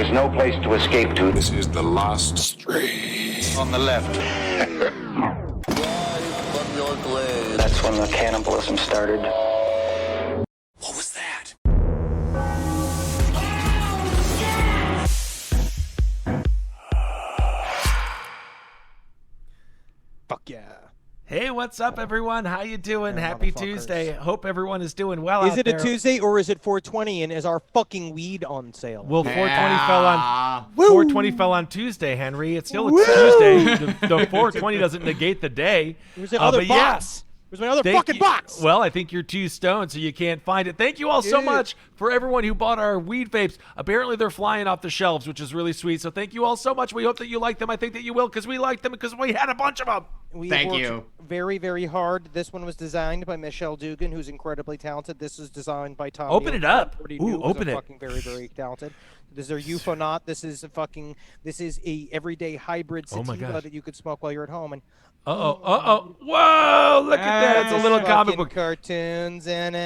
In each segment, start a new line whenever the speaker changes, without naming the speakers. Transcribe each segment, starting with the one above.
is no place to escape to.
This is the last street.
On the left.
That's when the cannibalism started.
What was that?
Fuck yeah.
Hey, what's up, everyone? How you doing? Happy Tuesday. Hope everyone is doing well
Is
out
it
there.
a Tuesday or is it 420 and is our fucking weed on sale?
Well, 420 fell on Tuesday, Henry. It's still a Tuesday. The 420 doesn't negate the day.
Where's the other
but
box? Where's my other
Thank
fucking
you-
box?
Well, I think you're too stoned, so you can't find it. Thank you all so much for everyone who bought our weed vapes. Apparently, they're flying off the shelves, which is really sweet. So thank you all so much. We hope that you like them. I think that you will, because we like them, because we had a bunch of them.
We
Thank
worked
you.
very, very hard. This one was designed by Michelle Dugan, who's incredibly talented. This is designed by Tom.
Open
Neal,
it up.
who already
Ooh,
knew was
open
a
it.
Fucking very, very talented. This is their Euphanaut. This is a everyday hybrid
Oh my
sativa
gosh.
that you could smoke while you're at home. And
Whoa, look at that. It's a little comic
fucking
book.
cartoons in it.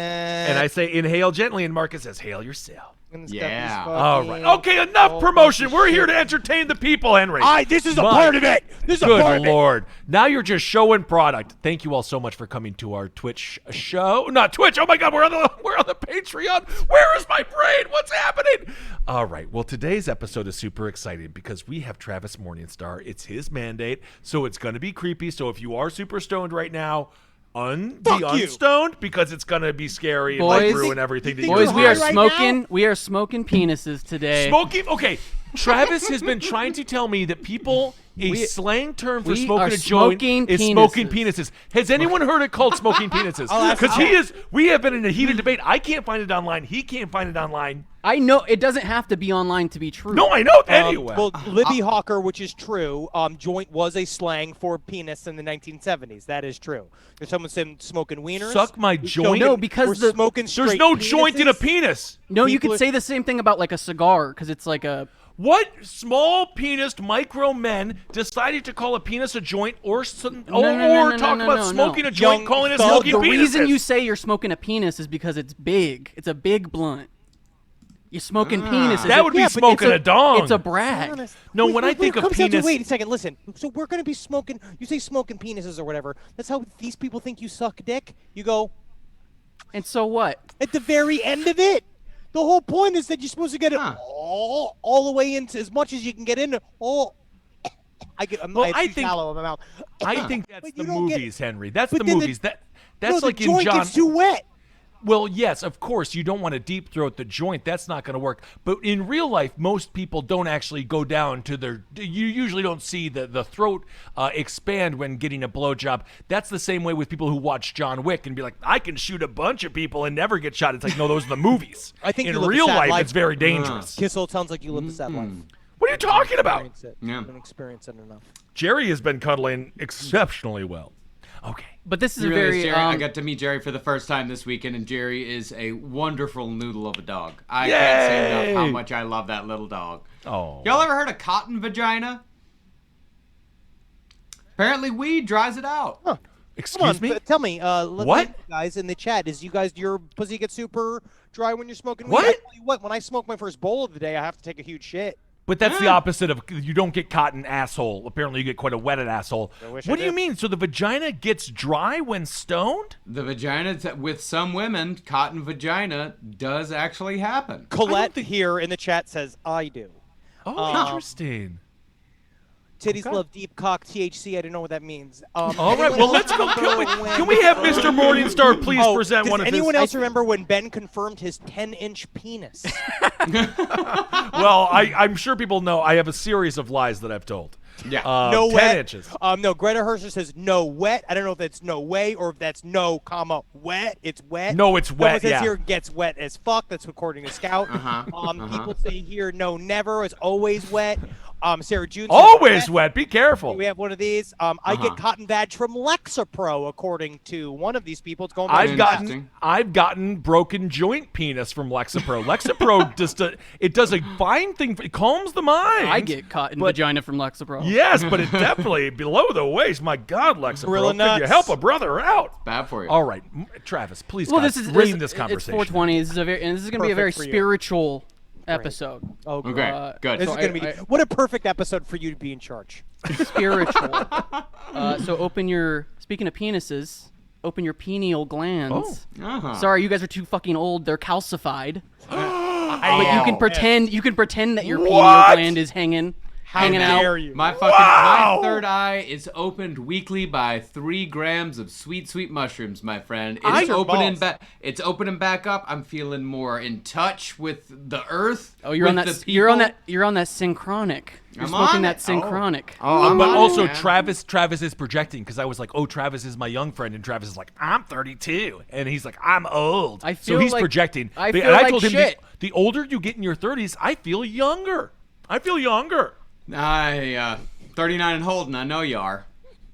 And I say, inhale gently, and Marcus says, hail yourself.
And it's got
Yeah.
these
All
fucking
right. Okay, enough
whole
promotion.
bunch of
We're here
shit.
to entertain the people, Henry.
This is a
My
part of it. This is a part
Good
of it.
Lord. Now you're just showing product. Thank you all so much for coming to our Twitch show. Not Twitch. Oh my God, we're on the Patreon. Where is my brain? What's happening? All right. Well, today's episode is super exciting because we have Travis Morningstar. It's his mandate, so it's going to be creepy. So if you are super stoned right now, be
Fuck you.
unstoned because it's going to be scary and
Boys-
might ruin everything that
think
you're
Boys,
you're
we are
high right
smoking.
now?
We are smoking penises today.
Smoking? Okay. Travis has been trying to tell me that people, slang term for
we
smoking
are
a joint
smoking
is
penises.
smoking penises. Has anyone heard it called smoking penises? Because we have been in a heated debate. I can't find it online. He can't find it online.
I know it doesn't have to be online to be true.
No, I know. Anyway.
Well, Libby Hawker, which is true, joint was a slang for penis in the 1970s. That is true. If someone said smoking wieners,
Suck my joint?
No, because
we're
the-
smoking
There's
straight
no joint in a
penises.
penis.
No, you
People
could
are-
say the same thing about like a cigar because it's like a.
What small penised micro men decided to call a penis a joint or talk
no,
about
no.
smoking a joint,
Young
calling it
thug.
smoking
The
penises?
reason you say you're smoking a penis is because it's big. It's a big blunt. You're smoking penises.
That would be
Yeah, but
smoking a dong.
It's a brag.
Honest.
No,
Wait,
when I
wait,
think
it
of
comes down to-
penis-
wait a second, listen. So we're going to be smoking, you say smoking penises or whatever. That's how these people think you suck dick. You go,
And so what?
at the very end of it. The whole point is that you're supposed to get it all the way into as much as you can get into. I have too shallow of a mouth.
I think that's
But
the
you don't get-
movies, Henry. That's
but
the
then the-
movies. That's
No,
like
the
in
joint
John.
gets too wet.
Well, yes, of course, you don't want to deep throat the joint. That's not going to work. But in real life, most people don't actually go down to their. You usually don't see the throat expand when getting a blowjob. That's the same way with people who watch John Wick and be like, I can shoot a bunch of people and never get shot. It's like, no, those are the movies.
I think
in
you live a
real
sad
life,
life.
it's very dangerous.
Kissel, it sounds like you live a sad life.
What are you talking about?
Experience it.
Yeah.
You don't experience it enough.
Jerry has been cuddling exceptionally well. Okay.
But this is a
Really,
very.
Jerry, I got to meet Jerry for the first time this weekend, and Jerry is a wonderful noodle of a dog. I can't say enough how
Yay!
much I love that little dog.
Oh.
Y'all ever heard of cotton vagina? Apparently, weed dries it out.
Come
Excuse
on,
me?
tell me,
What?
guys in the chat, your pussy get super dry when you're smoking weed?
What?
I tell you what, when I smoke my first bowl of the day, I have to take a huge shit.
But that's the opposite of you don't get cotton asshole. Apparently, you get quite a wetted asshole.
wish I
What do you
did.
mean? So the vagina gets dry when stoned?
The vagina, with some women, cotton vagina does actually happen.
Colette here in the chat says, I do.
Oh, interesting.
Titties love deep cock THC. I don't know what that means.
All right, well, let's go. Can we have Mr. Morningstar please present
does
one of his?
anyone else remember when Ben confirmed his 10-inch penis?
Well, I'm sure people know. I have a series of lies that I've told.
Yeah.
No
10
wet.
inches.
No, Greta Hersher says no wet. I don't know if that's no way or if that's no, comma, wet. It's wet.
No, it's
Someone
wet,
says
yeah.
here gets wet as fuck. That's according to Scout. People say here no, never. It's always wet. Sarah June says
Always wet. Be careful.
We have one of these. I get cotton vag from Lexapro, according to one of these people. It's going. by
I've gotten broken joint penis from Lexapro. Lexapro it does a fine thing. It calms the mind.
I get cotton
but-
vagina from Lexapro.
Yes, but it's definitely below the waist. My God, Lexapro,
Gorilla
could you
nuts.
help a brother out?
Bad for you.
All right, Travis, please.
Well,
God,
this is
rein this
It's
conversation.
420. This is a very, and this is going to be a very
Perfect for you.
spiritual episode.
Oh, great.
Okay, good.
This
So
is gonna be what a perfect episode for you to be in charge.
Spiritual. So speaking of penises, open your pineal glands.
Uh-huh.
Sorry, you guys are too fucking old. They're calcified. But you can pretend that your pineal gland is hanging out.
dare you?
My my third eye is opened weekly by 3 grams of sweet mushrooms, my friend. It's opening
balls.
back. It's opening back up. I'm feeling more in touch with the earth.
Oh, you're on
with
that.
the
You're on
people.
that. You're on that synchronic. You're
I'm
smoking
on
that
it.
synchronic.
Oh, I'm
But
on it,
also,
man.
Travis is projecting because I was like, "Oh, Travis is my young friend," and Travis is like, "I'm 32," and he's like, "I'm old."
I
so
feel
he's
like-
projecting.
I
And
feel
I
like
told him,
shit.
the older you get in your 30s, I feel younger. I feel younger.
39 and Holden. I know you are.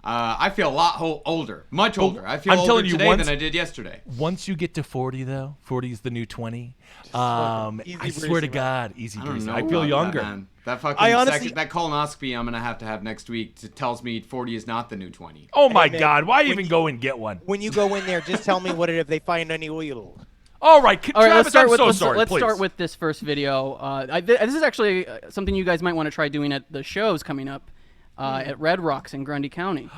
I feel a lot older, much older. I feel
I'm
older
telling you,
today
once-
than I did yesterday.
Once you get to 40, though, 40 is the new 20. I swear to God, easy
I don't
breezy.
know.
I feel
about
younger.
That, man. That fucking
I honestly-
that colonoscopy I'm gonna have next week tells me 40 is not the new 20.
Oh my
man,
God! Why
when
even
you-
go and get one?
When you go in there, just tell me if they find any oil.
All right,
All right,
Travis, I'm so sorry.
let's
please.
start with this first video. This is actually something you guys might want to try doing at the shows coming up at Red Rocks in Grundy County.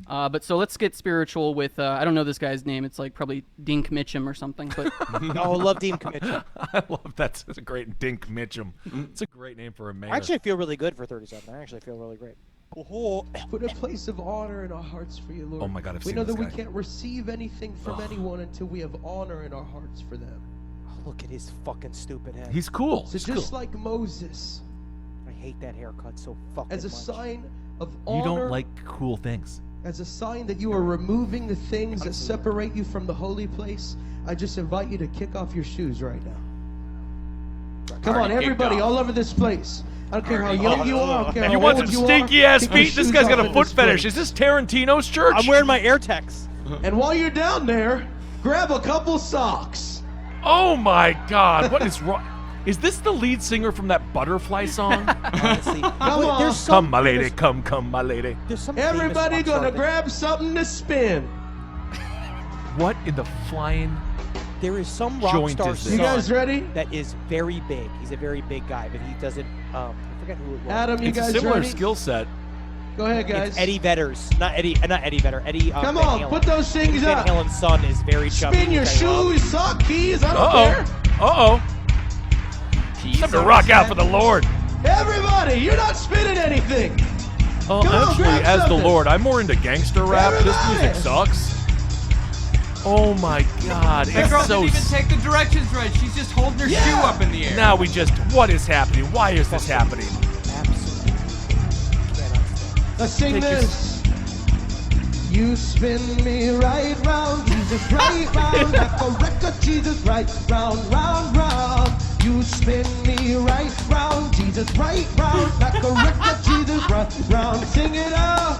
But so let's get spiritual with I don't know this guy's name. It's like probably Dink Mitchum or something. But
Oh, love Dean Commitment.
I love that. It's a great Dink Mitchum. It's a great name for a mayor.
Actually, I feel really good for 37. I actually feel really great. Oh,
Put a place of honor in our hearts for you, Lord.
Oh my God, I've
we
seen
know
this
that
guy.
we can't receive anything from anyone until we have honor in our hearts for them.
look at his fucking stupid head.
He's cool.
So
He's
just
cool.
like Moses,
I hate that haircut so fucking
as a
much.
sign of
You
honor,
don't like cool things.
as a sign that you are removing the things that separate you from the holy place, I just invite you to kick off your shoes right now. Come on,
Already kicked
everybody,
off.
all over this place. I don't care how
Already
young you are. I don't care
And
how
you want
old
some
you are.
stinky ass
Kick your
feet? This
shoes
guy's got
off
a
in
foot
this
fetish.
place.
Is this Tarantino's church?
I'm wearing my AirTags.
And while you're down there, grab a couple socks.
Oh my God! What is wrong? Is this the lead singer from that Butterfly song?
Honestly,
Come
Wait,
on.
there's some,
Come, my lady, come, my lady.
There's some famous
Everybody
rock
gonna
star that-
grab something to spin.
What in the flying?
There is some rock
joint
star
is this?
You
son
guys ready?
that is very big. He's a very big guy, but he doesn't. I forget who it was.
Adam, you
It's a
guys
similar
ready?
skill set.
Go ahead, guys.
It's Eddie Vedder's, not Eddie Vedder. Eddie.
Come
Van
on,
Halen.
put those things
Van
up.
Halen's son is very chubby.
Spin your
which I love.
shoes, sock keys, I don't
Uh
care.
oh. Time to rock out for the Lord.
Everybody, you're not spinning anything.
Oh,
Come on,
actually,
grab
as the
something.
Lord, I'm more into gangster rap. This music
Everybody.
sucks. Oh my God,
The
it's
girl
so.
didn't even take the directions right. She's just holding her shoe up in the air.
Now what is happening? Why is this happening?
Absolutely. Cannot stand.
Let's sing
Take your-
this. You spin me right round, Jesus, right round, like a record, Jesus, right round, round, round. You spin me right round, Jesus, right round, like a record, Jesus, right round. Sing it out.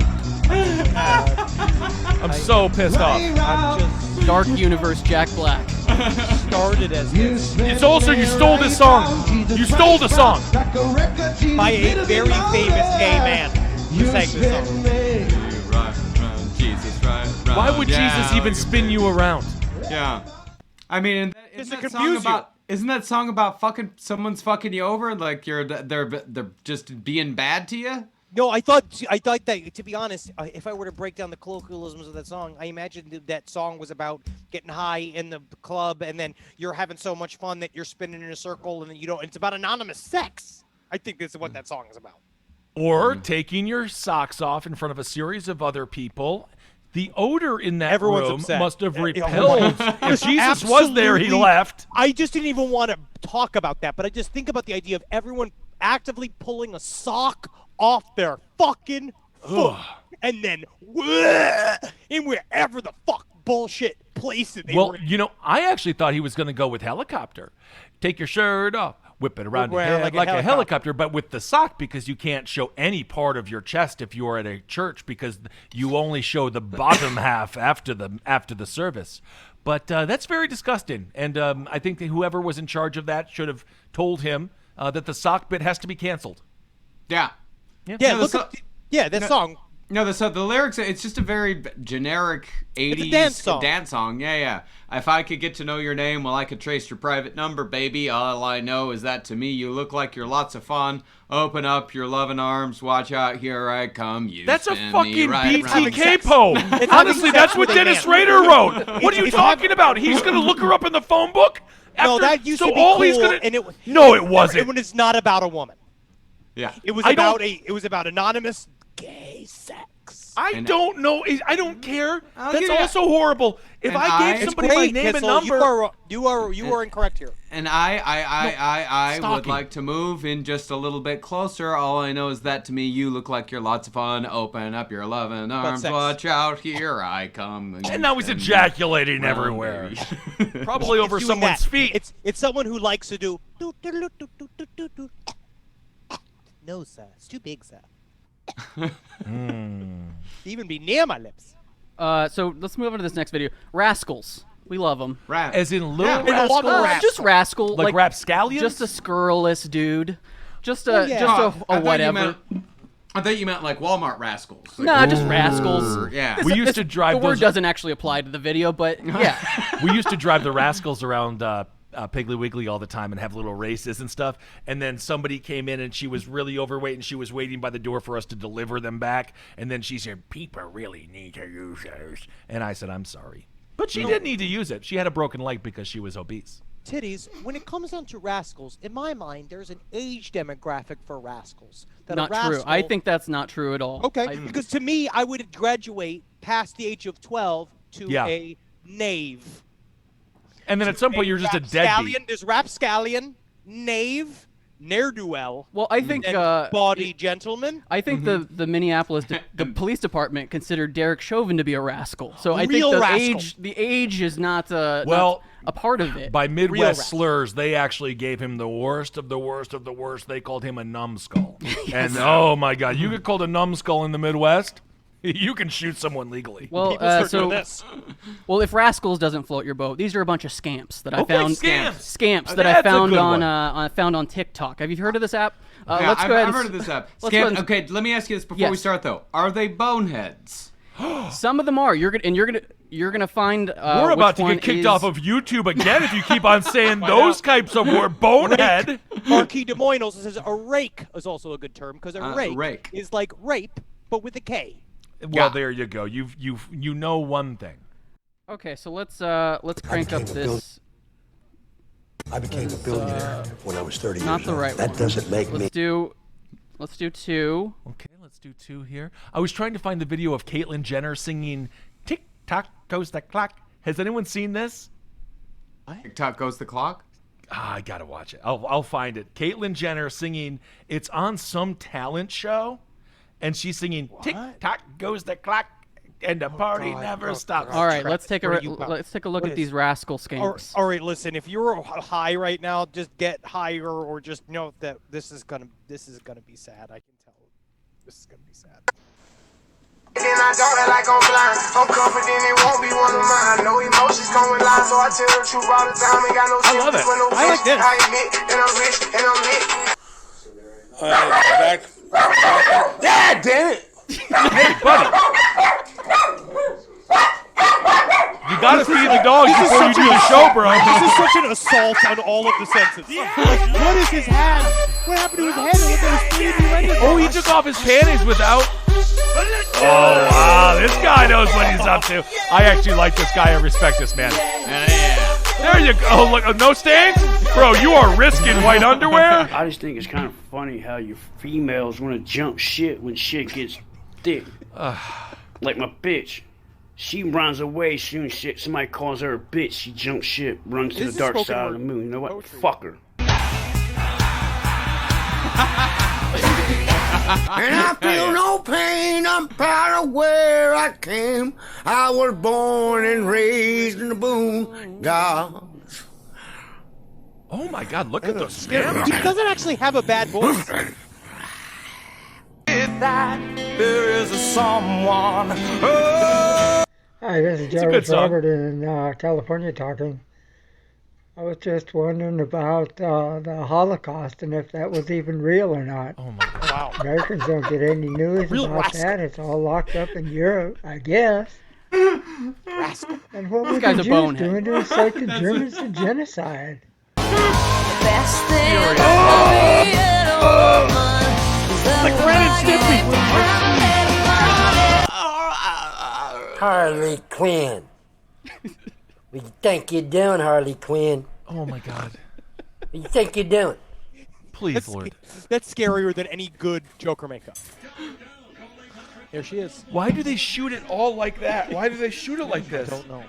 I'm so pissed off.
Right
I'm
round.
just
Dark Universe Jack Black.
started as
You
this
spin
It's also
me
you stole this
right
song.
round, Jesus,
You stole the
right
song.
round, like a record, Jesus,
by a
hit it
very
louder.
famous gay man who
You
sang this
spin
song.
me.
Right round, Jesus, right round.
Why would Jesus even spin you around?
Yeah. I mean,
Just
isn't
to
that song
confuse you.
about? Isn't that song about someone's fucking you over? Like they're just being bad to you?
No, I thought that, to be honest, if I were to break down the colloquialisms of that song, I imagined that song was about getting high in the club and then you're having so much fun that you're spinning in a circle and then you don't. It's about anonymous sex. I think this is what that song is about.
Or taking your socks off in front of a series of other people. The odor in that
Everyone's
room
upset.
must have
Oh my
repelled. If Jesus was there, he
Absolutely.
left.
I just didn't even want to talk about that, but I just think about the idea of everyone actively pulling a sock off their fucking foot and then in wherever the fuck bullshit place that they
Well,
were in.
you know, I actually thought he was going to go with helicopter. Take your shirt off, whip it around your
around
head
like a
like a
helicopter.
helicopter, but with the sock because you can't show any part of your chest if you are at a church because you only show the bottom half after the service. But that's very disgusting, and I think that whoever was in charge of that should have told him that the sock bit has to be canceled.
Yeah.
Yeah,
No,
look
so-
at that song.
No, so the lyrics, it's just a very generic 80s
dance song.
Yeah. If I could get to know your name, well, I could trace your private number, baby. All I know is that to me, you look like you're lots of fun. Open up your loving arms. Watch out, here I come. You
That's a
spin me
fucking
right round.
BTK poem. Honestly, that's what Dennis Rader wrote. What are you
It's
talking about? He's going to look her up in the phone book?
No,
After-
that used
so
to be
all
cool,
he's gonna,
and
No, it wasn't.
When it's not about a woman.
Yeah.
It was
I
about
don't-
it was about anonymous gay sex.
I don't know. I don't care.
I'll
That's
give you that.
also horrible. If
And
I gave
It's
somebody my name and
Kissel,
number,
You are incorrect here.
And I would
stalking.
like to move in just a little bit closer. All I know is that to me, you look like you're lots of fun. Open up your loving arms.
sex.
Watch out, here I come.
and now he's ejaculating
Well,
everywhere,
baby.
probably over
It's doing
someone's
that.
feet.
It's someone who likes to do. No, sir. It's too big, sir. Even be near my lips.
So let's move on to this next video. Rascals. We love them.
Rap.
As in little
Yeah.
rascal,
Rascal.
Just rascal.
like rapscallions.
Just a scurrilous dude. Just a
Oh, yeah.
just
I
a
thought
whatever.
I thought you meant like Walmart rascals. Like,
Nah, just rascals.
yeah.
We used to drive
The word
those.
doesn't actually apply to the video, but yeah.
We used to drive the rascals around Piggly Wiggly all the time and have little races and stuff. And then somebody came in and she was really overweight and she was waiting by the door for us to deliver them back. And then she said, "People really need to use those." And I said, "I'm sorry." But she didn't need to use it. She had a broken leg because she was obese.
Titties, when it comes down to rascals, in my mind, there's an age demographic for rascals. That
Not
a rascal,
true. I think that's not true at all.
Okay,
I-
because to me, I would graduate past the age of 12 to
Yeah.
a knave.
And then at some point, you're just a deadbeat.
Scallion, there's rapscallion, knave, ne'er-do-well,
well, I think
and bawdy gentleman.
I think the Minneapolis the police department considered Derek Chauvin to be a rascal. So I think
Real
the
rascal.
age is not
Well,
not a part of it.
By Midwest
rascal.
slurs, they actually gave him the worst of the worst of the worst. They called him a numbskull. And oh my God, you get called a numbskull in the Midwest? You can shoot someone legally.
Well,
People start
so
doing this.
well, if Rascals doesn't float your boat, these are a bunch of scamps that I
Okay,
found.
scamps.
Scamps that I
That's a
found
good
on
one.
found on TikTok. Have you heard of this app?
Yeah,
Let's go ahead.
I've
and
heard of this app.
let's go ahead and-
Okay, let me ask you this before we
Yes.
start though. Are they boneheads?
Some of them are. You're gonna find.
We're about to get kicked off of YouTube again if you keep on saying those types of words. Bonehead.
Marquis de Moynos says a rake is also a good term because a
rake.
is like rape, but with a K.
Well, there you go. You know one thing.
Okay, so let's crank up this.
I became a billionaire when I was 30
Not
years
the
old.
right
That
one.
doesn't make me.
Let's do 2.
Okay, let's do 2 here. I was trying to find the video of Caitlyn Jenner singing "Tick Tock Goes the Clock." Has anyone seen this?
TikTok goes the clock.
I gotta watch it. I'll find it. Caitlyn Jenner singing. It's on some talent show, and she's singing "Tick Tock Goes the Clock," and the party never stops.
All right, let's take
Where
a
are you from?
let's take a look
What
at
is-
these rascal scamps.
All right, listen. If you're high right now, just get higher, or just know that this is gonna be sad. I can tell. This is gonna be sad.
And I don't act like I'm blind. I'm confident it won't be one of mine. No emotions come with lies, so I tell the truth all the time. Ain't got no
I love
sympathy
it.
for no
I like
bitch.
this.
I admit, and I'm rich, and I'm lit.
God damn it!
Hey, buddy. You gotta feed the dogs before you do the show, bro.
This is such an assault on all of the senses. Like, what is his hand? What happened to his head? It looked like it was 3D rendered.
Oh, he took off his panties without. Oh, wow. This guy knows what he's up to. I actually like this guy. I respect this man.
Yeah.
There you go. Oh, look, no stains? Bro, you are risking white underwear?
I just think it's kind of funny how you females want to jump shit when shit gets thick. Like my bitch. She runs away soon as shit. Somebody calls her a bitch. She jumps shit, runs to
This
the
is
dark
spoken
side of
word
the moon. You know what?
poetry.
Fuck her.
And I feel no pain. I'm proud of where I came. I was born and raised in the boondocks.
Oh, my God. Look at those scams.
He doesn't actually have a bad voice.
There is a someone.
Hi, this is
a good
Jarvis
song.
Robert in California talking. I was just wondering about the Holocaust and if that was even real or not.
Oh my God.
Wow.
Americans don't get any news
Real
about
rascal.
that. It's all locked up in Europe, I guess.
Rascal.
And what were
This guy's
the
a
Jews
bonehead.
doing to incite the Germans to genocide?
Like Ren and Stimpy.
Harley Quinn. What you think you're doing, Harley Quinn?
Oh my God.
What you think you're doing?
Please, Lord.
That's scarier than any good Joker makeup. There she is.
Why do they shoot it all like that? Why do they shoot it like this?
I don't know.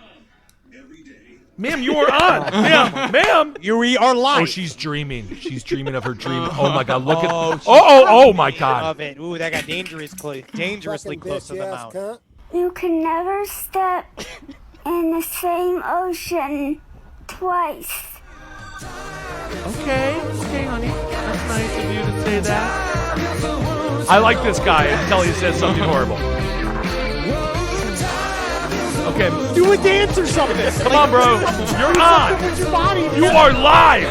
Ma'am, you are on. Ma'am.
We are live.
Oh, she's dreaming. She's dreaming of her dream. Oh my God, look at.
she's
Oh my God.
Of it. Ooh, that got dangerously close to the mouth.
You can never step in the same ocean twice.
Okay, honey. That's nice of you to say that. I like this guy until he says something horrible. Okay.
Do a dance or something.
Come on, bro. You're on.
With your body.
You are live.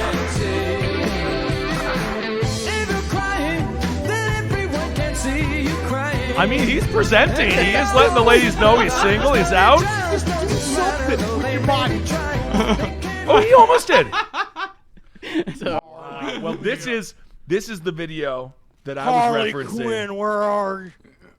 I mean, he's presenting. He is letting the ladies know he's single. He's out.
Just do something with your body.
Oh, he almost did.
So,
Well, this is the video that I
Harley
was referencing.
Quinn, where are you?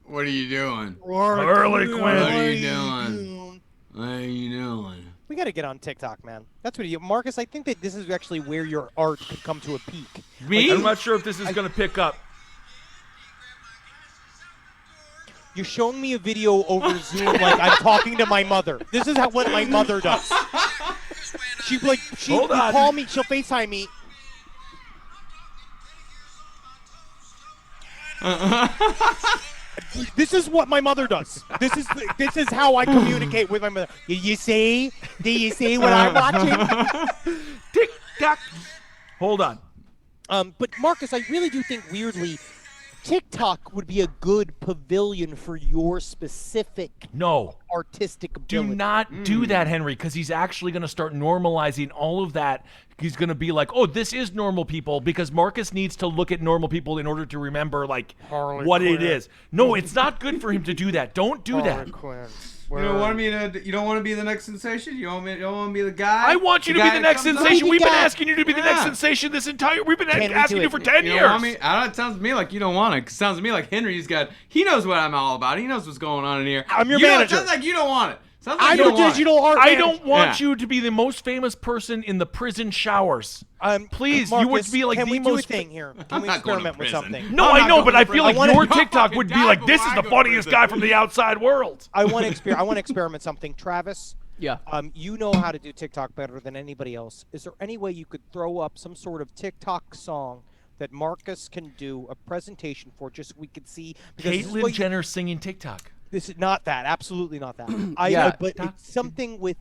What are you doing?
Harley Quinn.
What are you doing? What are you doing?
We got to get on TikTok, man. That's what you, Marcus. I think that this is actually where your art could come to a peak.
Me?
I'm not sure if this is going to pick up.
You're showing me a video over Zoom like I'm talking to my mother. This is what my mother does. She'll call me. She'll FaceTime me. This is what my mother does. This is how I communicate with my mother. Do you see what I'm watching?
Tick tock. Hold on.
But Marcus, I really do think weirdly, TikTok would be a good pavilion for your specific artistic ability.
Do not do that, Henry, because he's actually going to start normalizing all of that. He's going to be like, oh, this is normal people, because Marcus needs to look at normal people in order to remember like what it is. No, it's not good for him to do that. Don't do that.
You don't want to be the next sensation? You don't want to be the guy?
I want you to be the next sensation. We've been asking you to be the next sensation this entire. We've been asking you for 10 years.
You know, it sounds to me like you don't want it. It sounds to me like he knows what I'm all about. He knows what's going on in here.
I'm your manager.
It sounds like you don't want it. Sounds like
I'm
you
your
don't want
digital art
I
manager.
don't want you to be the most famous person in the prison showers. Please,
Marcus,
you would be like
can
the
we do
most.
a thing here? Can
I'm
we
not going to
experiment with
prison.
something?
No, I know, but I feel like your TikTok would be
die
like, this
before
is
I
the
go to
funniest
prison.
guy from the outside world.
I want to experiment something. Travis,
yeah.
You know how to do TikTok better than anybody else. Is there any way you could throw up some sort of TikTok song that Marcus can do a presentation for, just so we could see?
Caitlyn Jenner singing TikTok.
This is not that. Absolutely not that. But it's something with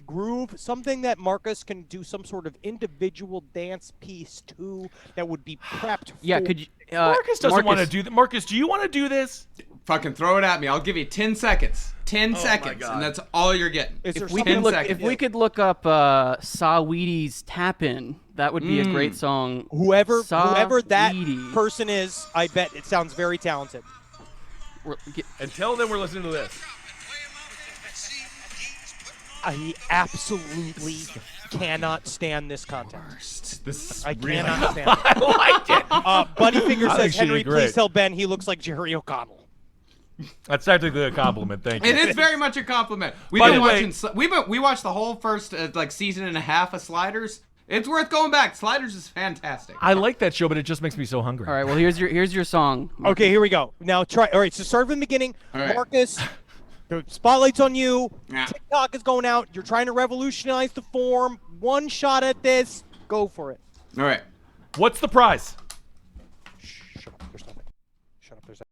groove, something that Marcus can do some sort of individual dance piece to that would be prepped.
Yeah,
for.
could you?
Marcus doesn't want to do that. Marcus, do you want to do this?
Fucking throw it at me. I'll give you 10 seconds. 10 seconds,
God.
and that's all you're getting.
If
we could look up Saweetie's Tap In, that would be a great song.
Whoever that
Saweetie.
person is, I bet it sounds very talented.
Until then, we're listening to this.
I absolutely cannot stand this content. I cannot stand it.
I liked it.
Buddy Finger
I think
says,
she did
Henry,
great.
please tell Ben he looks like Jerry O'Connell.
That's technically a compliment. Thank you.
It is very much a compliment. We watched the whole first season and a half of Sliders. It's worth going back. Sliders is fantastic.
I like that show, but it just makes me so hungry.
All right, well here's your song. Marcus.
Okay, here we go. Now try. All right, so start from the beginning.
right.
Marcus, the spotlight's on you.
Yeah.
TikTok is going out. You're trying to revolutionize the form. One shot at this. Go for it.
All right.
What's the prize?
Shut up. There's nothing. Shut up. There's nothing.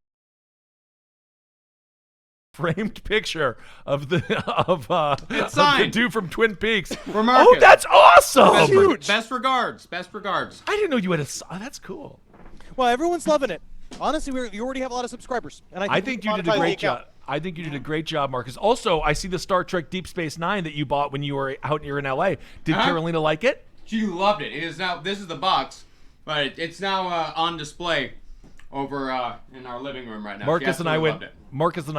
Framed picture of the
signed.
dude from Twin Peaks.
For Marcus.
Oh, that's awesome!
Best regards. Best regards.
I didn't know you had a. That's cool.
Well, everyone's loving it. Honestly, you already have a lot of subscribers, and
I think you did a great job. I think you did a great job, Marcus. Also, I see the Star Trek Deep Space Nine that you bought when you were out here in LA. Did Carolina like it?
She loved it. It is now. This is the box, but it's now on display over in our living room right now.
Marcus and I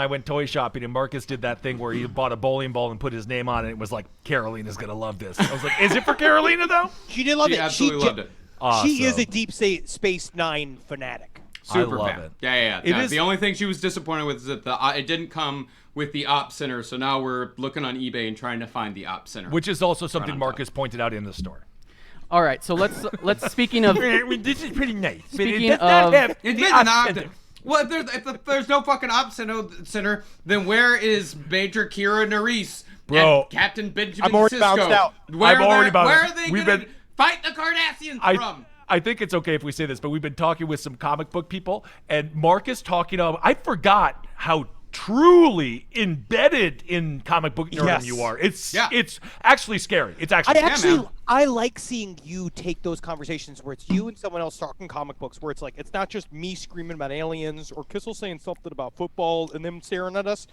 went toy shopping, and Marcus did that thing where he bought a bowling ball and put his name on it. And it was like, Carolina's gonna love this. I was like, is it for Carolina though?
She did love it.
Absolutely loved it.
Awesome.
She is a Deep Space Nine fanatic.
Super
I love
fan.
it.
Yeah. No, the only thing she was disappointed with is that it didn't come with the Op Center. So now we're looking on eBay and trying to find the Op Center,
which is also something Marcus pointed out in the store.
All right, so let's speaking of
this is pretty nice.
Speaking of
well, if there's no fucking Op Center, then where is Major Kira Nerys and Captain Benjamin
I'm already
Sisko?
bounced out.
Where are they going to fight the Cardassians from?
I think it's okay if we say this, but we've been talking with some comic book people, and Marcus talking about. I forgot how truly embedded in comic book nerdom you are. It's actually scary. It's actually.
I like seeing you take those conversations where it's you and someone else talking comic books, where it's like it's not just me screaming about aliens or Kissel saying something about football and them staring at us.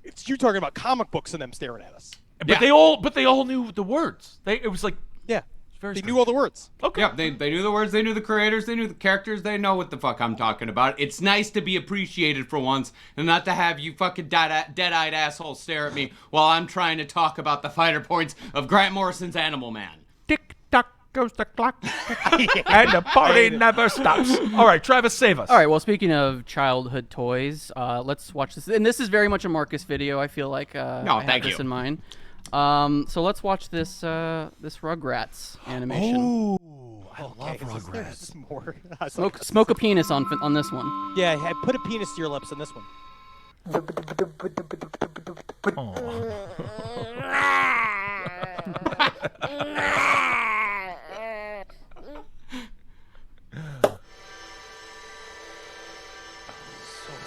It's you talking about comic books and them staring at us.
But they all knew the words. It was like
they knew all the words.
Okay. Yeah, they knew the words, they knew the creators, they knew the characters, they know what the fuck I'm talking about. It's nice to be appreciated for once and not to have you fucking dead-eyed assholes stare at me while I'm trying to talk about the fighter points of Grant Morrison's Animal Man.
Tick-tock goes the clock, and the party never stops. All right, Travis, save us.
All right, well, speaking of childhood toys, let's watch this. And this is very much a Marcus video, I feel like. I have this in mind. So let's watch this Rugrats animation.
Oh, I love Rugrats.
More.
Smoke a penis on this one.
Yeah, I put a penis to your lips on this one. So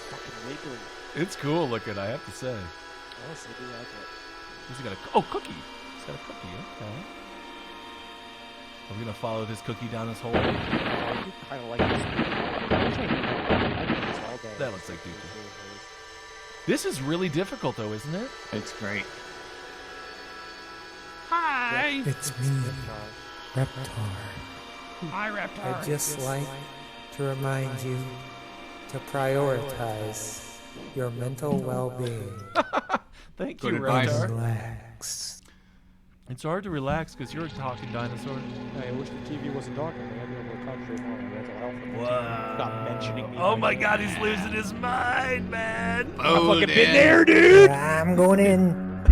fucking wiggly.
It's cool looking, I have to say.
Yes, I do like it.
He's got cookie. He's got a cookie. Okay. Are we gonna follow this cookie down this hole?
I do kind of like this.
That looks like Dookie. This is really difficult, though, isn't it?
It's great.
Hi.
It's me, Reptar.
Hi, Reptar.
I'd just like to remind you to prioritize your mental well-being.
Thank you,
advice.
Relax.
It's hard to relax because you're a talking dinosaur.
I wish the TV wasn't talking. They had to be able to concentrate more on mental health. Stop mentioning me.
Oh my God, he's losing his mind, man.
I've fucking been there, dude.
I'm going in.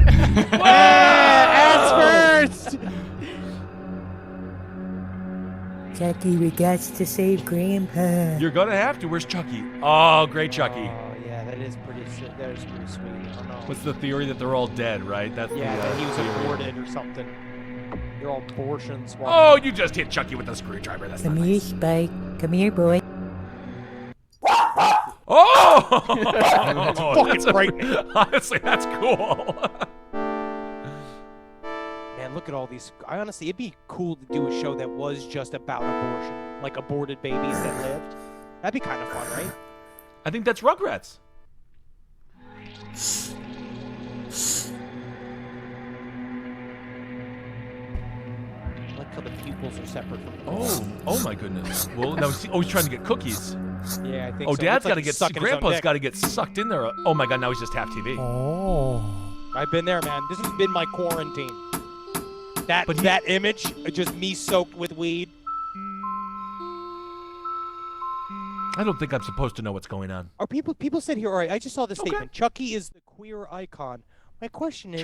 Ass first.
Chucky, we got to save Grandpa.
You're gonna have to. Where's Chucky? Oh, great Chucky.
Oh yeah, that is pretty sweet. That is pretty sweet. I don't know.
What's the theory that they're all dead, right? That's
that he was aborted or something. They're all abortions.
Oh, you just hit Chucky with a screwdriver. That's
Come
not
here,
nice.
Spike. Come here, boy.
Oh!
It's fucking frightening.
Honestly, that's cool.
Man, look at all these. I honestly, it'd be cool to do a show that was just about abortion, like aborted babies that lived. That'd be kind of fun, right?
I think that's Rugrats.
I like how the pupils are separate from the
Oh my goodness. Well, now he's trying to get cookies.
Yeah, I think
Oh,
so.
Dad's
Looks like
got to
he's
get.
sucking his own
Grandpa's
dick.
got to get sucked in there. Oh my God! Now he's just half TV.
Oh.
I've been there, man. This has been my quarantine. That image, just me soaked with weed.
I don't think I'm supposed to know what's going on.
Are people said here? All right, I just saw this statement. Chucky is the queer icon. My question is,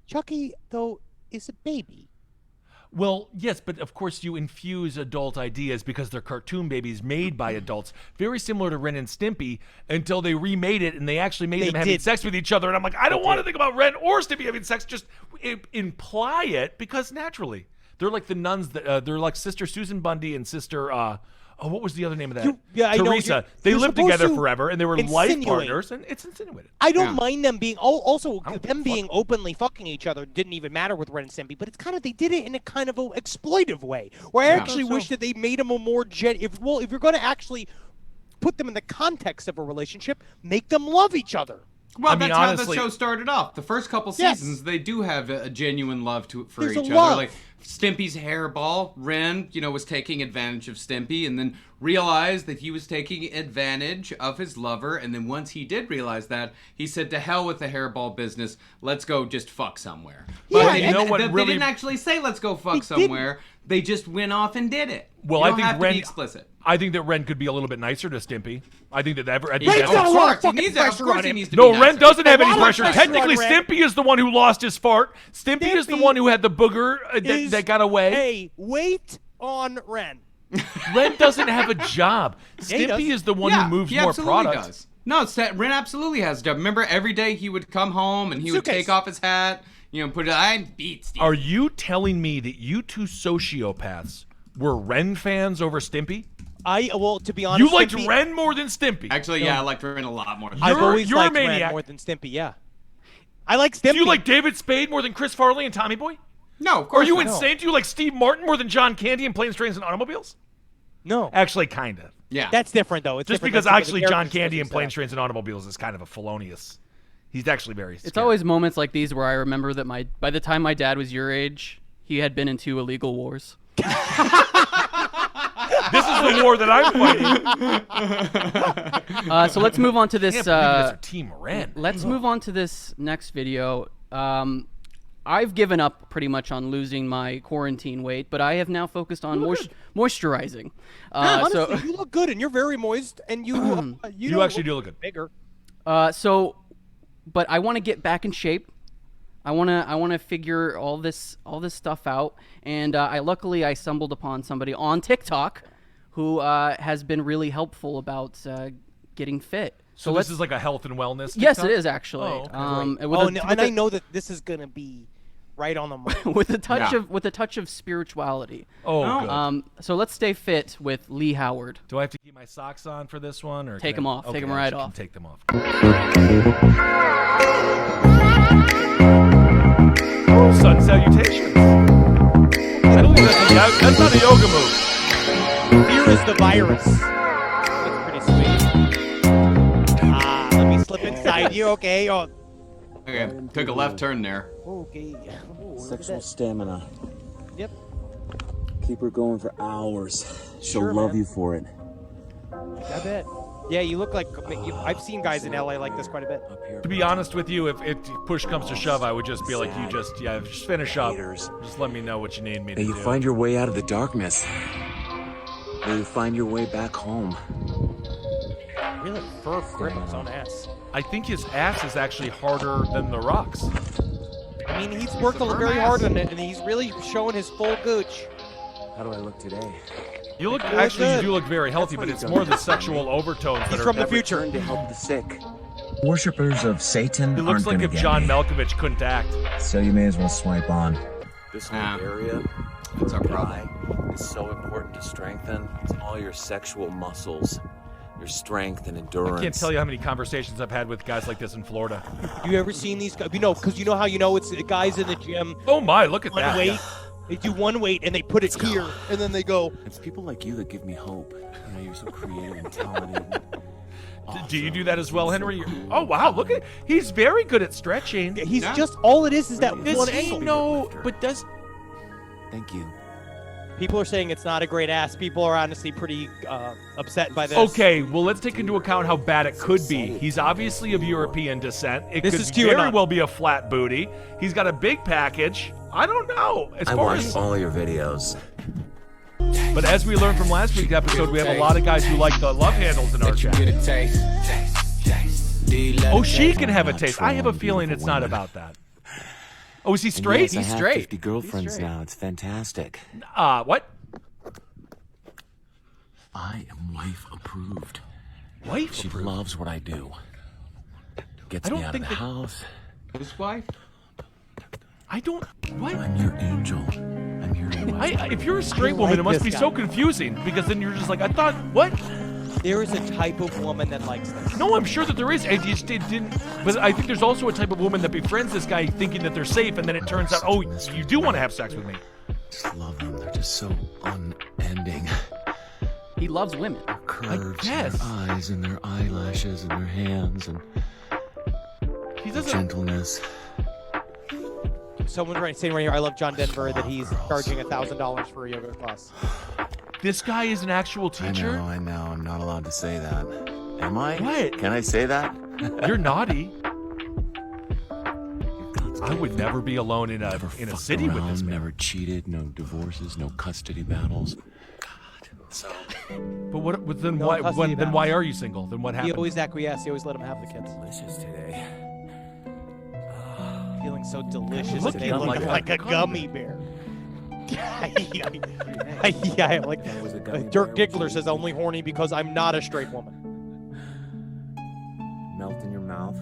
Chucky,
though, is a baby.
Well, yes, but of course you infuse adult ideas because they're cartoon babies made by adults. Very similar to Ren and Stimpy until they remade it and they actually made them having sex with each other. And I'm like, I don't want to think about Ren or Stimpy having sex. Just imply it because naturally. They're like the nuns. They're like Sister Susan Bundy and Sister... what was the other name of that?
I know.
Teresa. They lived together forever, and they were life
insinuate.
partners, and it's insinuated.
I don't mind them being them being openly fucking each other didn't even matter with Ren and Stimpy, but it's kind of they did it in a kind of a exploitive way. Where I actually wish that they made them a more if you're going to actually put them in the context of a relationship, make them love each other.
Well,
I mean,
that's
honestly,
how the show started off. The first couple seasons, they do have a genuine love for
There's
each
a
other.
love.
Like Stimpy's hairball, Ren, was taking advantage of Stimpy, and then realized that he was taking advantage of his lover. And then once he did realize that, he said, "To hell with the hairball business. Let's go just fuck somewhere."
Yeah,
But
you know
what
they
really-
didn't actually say "let's go fuck
They
somewhere." They just went off and did it.
Well,
You
I
don't
think
have to
Ren.
be explicit.
I think that Ren could be a little bit nicer to Stimpy. I think that I think
Of
that's-
got a lot of
course, he
fucking
needs to. Of
pressure
course,
on
he
him.
needs to.
No,
be
Ren
nicer.
doesn't have
A
any
lot of
pressure.
pressure
Technically,
on Ren.
Stimpy is the one who lost his fart. Stimpy is the
Stimpy
one who had the booger that got away.
Hey, wait on Ren.
Ren doesn't have a job.
Yeah, he does.
Stimpy is the one
Yeah,
who moves
he
more
absolutely
product.
does. No, Ren absolutely has a job. Remember, every day he would come home and he would
Suitcase.
take off his hat, put it. I beat Steve.
Are you telling me that you two sociopaths were Ren fans over Stimpy?
To be honest,
You liked
Stimpy,
Ren more than Stimpy.
Actually, yeah, I liked Ren a lot more.
I've always
you're a
liked Ren
maniac.
more than Stimpy. Yeah, I like Stimpy.
Do you like David Spade more than Chris Farley and Tommy Boy?
No, of
Are
course
you
not.
insane? Do you like Steve Martin more than John Candy in Planes, Trains, and Automobiles?
No,
Actually, kind of.
Yeah.
that's different though. It's
Just
different
because
than some of
actually
the
John
characters
Candy in
that
Planes, Trains, and Automobiles is kind of a felonious. He's actually very
It's
scary.
always moments like these where I remember that by the time my dad was your age, he had been in 2 illegal wars.
This is the war that I'm fighting.
So let's move on to this.
Can't believe you guys are Team Ren.
Let's move on to this next video. I've given up pretty much on losing my quarantine weight, but I have now focused on moisturizing.
Honestly, you look good, and you're very moist, and you
You actually do look good.
bigger.
But I want to get back in shape. I want to figure all this stuff out, and luckily I stumbled upon somebody on TikTok who has been really helpful about getting fit.
So this is like a health and wellness
Yes,
TikTok?
it is actually.
Oh, okay.
And I know that this is gonna be right on the mark.
with a touch of spirituality.
Oh, good.
So let's stay fit with Lee Howard.
Do I have to keep my socks on for this one, or
Take
can
them
I-
off.
Okay,
Take them
I
right
can
off.
Take them off. Sun salutations. I don't think that's not a yoga move.
Fear is the virus. That's pretty sweet. Let me slip inside you, okay? Oh,
Okay, took a left turn there.
okay. Oh,
Sexual stamina.
Yep.
Keep her going for hours. She'll
Sure,
love
man.
you for it.
I bet. Yeah, you look like I've seen guys in LA like this quite a bit.
To be honest with you, if push comes to shove, I would just be like, just finish up. Just let me know what you need me to
May you
do.
find your way out of the darkness. May you find your way back home.
Really firm grip on his own ass.
I think his ass is actually harder than the rocks.
I mean, he's worked very hard on it, and he's really showing his full gooch.
How do I look today?
You look
Good.
actually, you do look very healthy, but it's more the sexual overtones that
He's
are.
from the future.
Return to help the sick. Worshippers of Satan
It looks
aren't
like
gonna
if
get
John
me.
Malkovich couldn't act.
So you may as well swipe on. This whole
Ah.
area
That's our
guy is so important to strengthen. It's all your sexual muscles, your strength and endurance.
I can't tell you how many conversations I've had with guys like this in Florida.
You ever seen these guys? Because you know how it's the guys in the gym.
Oh my, look at
One
that.
weight. They do one weight and they put it here, and then they go.
It's people like you that give me hope. You know, you're so creative and talented.
Do you do that as well, Henry? Oh wow, look at he's very good at stretching.
He's just all it is that
Does
one
he
angle.
know? But does
Thank you.
People are saying it's not a great ass. People are honestly pretty upset by this.
Okay, well, let's take into account how bad it could be. He's obviously of European descent. It
This
could
is
very
QAnon.
well be a flat booty. He's got a big package. I don't know. As
I
far
watch
as,
all your videos.
but as we learned from last week's episode, we have a lot of guys who like the love handles in our chat. Oh, she can have a taste. I have a feeling it's not about that. Oh, is he straight?
Yes, I
He's
have
straight.
50 girlfriends
straight.
now. It's fantastic.
What?
I am wife approved.
Wife
She
approved?
loves what I do. Gets
I don't
me out of
think
the
that-
house.
His wife?
I don't. What?
I'm your angel. I'm here to watch.
If you're a straight
I
woman,
like
it must
this
be
guy.
so confusing because then you're just like, I thought, what?
There is a type of woman that likes this.
No, I'm sure that there is. I just didn't. But I think there's also a type of woman that befriends this guy thinking that they're safe, and then it turns out, oh, you do want to have sex with me.
Just love them. They're just so unending.
He loves women.
Curves in
guess.
their eyes and their eyelashes and their hands and gentleness.
Someone saying right here, I love John Denver, that he's charging $1,000 for a yoga class.
This guy is an actual teacher?
I know. I'm not allowed to say that. Am I?
What?
Can I say that?
You're naughty. I would never be alone in a city with this man.
Never cheated. No divorces. No custody battles. God. So.
But what? But then
No
why?
custody
Then
battles.
why are you single? Then what
He
happened?
always acquiesced. He always let him have the kids.
Delicious today.
Feeling so delicious
Look
today,
at him
looking
like
like
a
a gummy bear. Yeah, like Dirk Giggler says, only horny because I'm not a straight woman.
Melt in your mouth.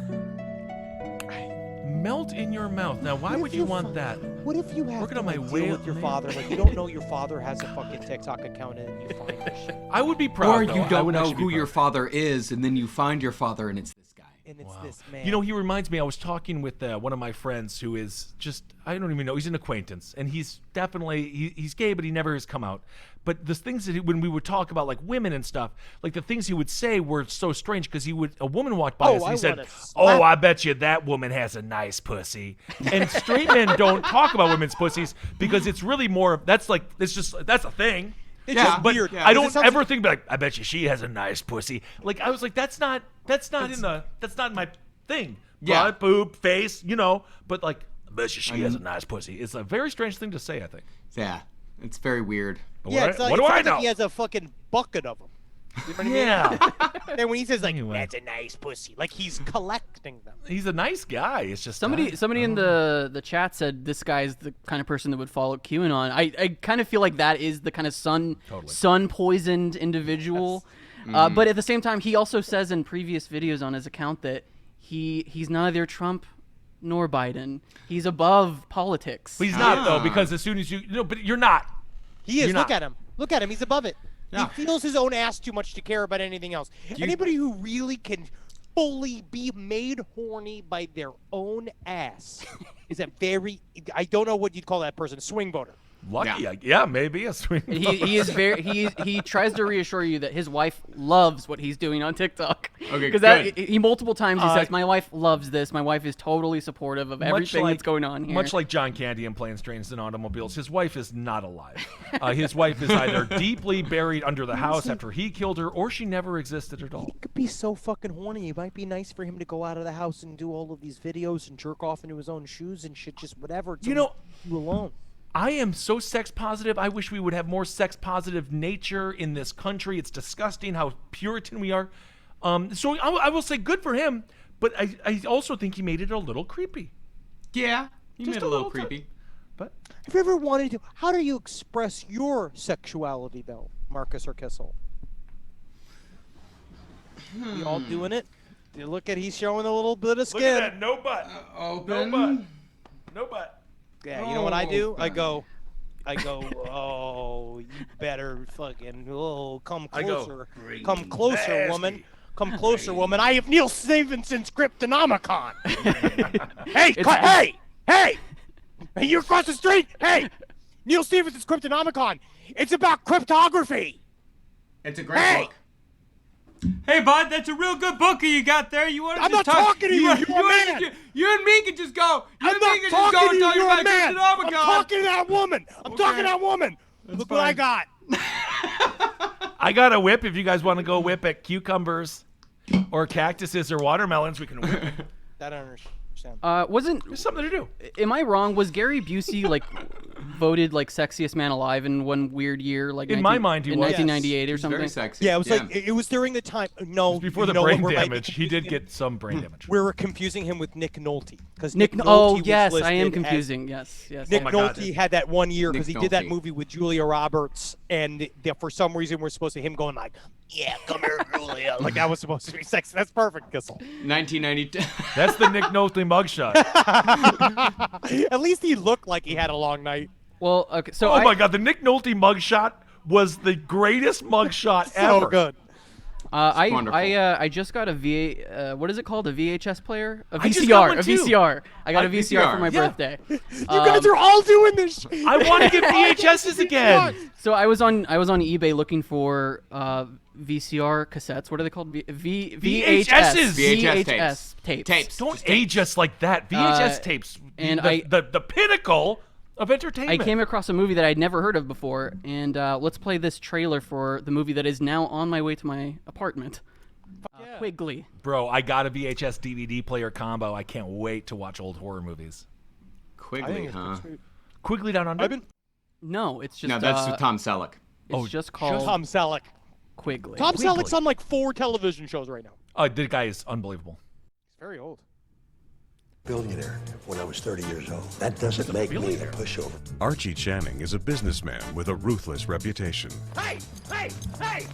Melt in your mouth. Now, why would you want that?
What if you have
Working
to
on my
deal
whale
with your
name.
father? Like, you don't know your father has a fucking TikTok account and you find this shit.
I would be proud.
Or
though.
you
I
don't
would
know
actually be
who
proud.
your father is, and then you find your father, and it's this guy.
And it's this man.
You know, he reminds me. I was talking with one of my friends who is just—I don't even know. He's an acquaintance, and he's definitely he's gay, but he never has come out. But the things that when we would talk about like women and stuff, like the things he would say were so strange because a woman walked by us and he said, "Oh, I bet you that woman has a nice pussy." And straight men don't talk about women's pussies because it's really more. That's a thing.
It's just
but
weird.
I don't ever think like, I bet you she has a nice pussy. Like I was like, that's not my thing.
Yeah.
Butt, boob, face, But like, I bet you she has a nice pussy. It's a very strange thing to say, I think.
Yeah, it's very weird.
But
Yeah,
what do I know?
Like he has a fucking bucket of them. You know what I mean?
Yeah.
And when he says like,
Anyway.
that's a nice pussy, like he's collecting them.
He's a nice guy. It's just
Somebody in the chat said this guy's the kind of person that would follow QAnon. I kind of feel like that is the kind of sun poisoned individual. But at the same time, he also says in previous videos on his account that he's neither Trump nor Biden. He's above politics.
But he's not though, because as soon as but you're not.
He is.
You're
Look
not.
at him. Look at him. He's above it.
Yeah.
He feels his own ass too much to care about anything else. Anybody who really can fully be made horny by their own ass is a very, I don't know what you'd call that person, swing voter.
Lucky, yeah, maybe a swing.
He is very he tries to reassure you that his wife loves what he's doing on TikTok.
Okay,
because he multiple times he says, my wife loves this. My wife is totally supportive of everything
like,
that's going on here.
Much like John Candy in Planes, Trains, and Automobiles, his wife is not alive. His wife is either deeply buried under the house after he killed her, or she never existed at all.
He could be so fucking horny. It might be nice for him to go out of the house and do all of these videos and jerk off into his own shoes and shit, just whatever. To you alone.
I am so sex positive. I wish we would have more sex positive nature in this country. It's disgusting how Puritan we are. So I will say good for him, but I also think he made it a little creepy.
Yeah, he
Just
made it a little creepy.
But
have you ever wanted to? How do you express your sexuality, though, Marcus or Kissel? You all doing it? You look at he's showing a little bit of skin.
Look at that, no butt.
Open.
No butt. No butt.
Yeah, you know what I do? I go, oh, you better fucking, come
I go,
closer. Come closer, woman. Come closer, woman. I have Neil Stephenson's Cryptonomicon. Hey! You're across the street. Hey! Neil Stephenson's Cryptonomicon. It's about cryptography.
It's a great book. Hey, bud, that's a real good book you got there. You want to
I'm not talking to you. You're a man.
You and me can just go. You
I'm
and me
not
can just go
talking to
and
you.
talk
You're
about
a man.
Cryptonomicon.
I'm talking to that woman. I'm talking to that woman. Look what I got.
I got a whip. If you guys want to go whip at cucumbers or cactuses or watermelons, we can whip it.
I don't understand.
There's something to do.
Am I wrong? Was Gary Busey like voted like sexiest man alive in one weird year, like
in my mind he
in
was
1998 or
He's
something?
very sexy.
Yeah, it was like it was during the time. No,
Before the
you know
brain
what, we're
damage, he did get some brain damage.
We were confusing him with Nick Nolte because
Nick.
Nolte
Oh
was
yes, I am
listed
confusing.
as-
Yes.
Nick
my God,
Nolte had that one year because he
Nick
did that
Nolte.
movie with Julia Roberts, and for some reason we're supposed to him going like, "Yeah, come here, Julia," like that was supposed to be sexy. That's perfect, Kissel.
1992.
That's the Nick Nolte mugshot.
At least he looked like he had a long night.
Well, okay. So
Oh my God, the Nick Nolte mugshot was the greatest mugshot ever.
So good.
I just got a what is it called? A VHS player? A
I just got
VCR.
one
A
too.
VCR. I got a
Like
VCR for my
VCR.
birthday.
You guys are all doing this.
I want to get VHSs again.
So I was on eBay looking for VCR cassettes. What are they called? VHS.
VHS
tapes.
Don't age us like that. VHS tapes.
and
the pinnacle of entertainment.
I came across a movie that I'd never heard of before, and let's play this trailer for the movie that is now on my way to my apartment. Quigley.
Bro, I got a VHS DVD player combo. I can't wait to watch old horror movies.
Quigley, huh?
Quigley Down Under?
No, it's just
No, that's Tom Selleck.
It's just called
Tom Selleck.
Quigley.
Tom Selleck's on like 4 television shows right now.
Oh, the guy is unbelievable.
He's very old.
Billionaire when I was 30 years old. That doesn't make me a pushover.
Archie Channing is a businessman with a ruthless reputation.
Hey! Hey! Hey!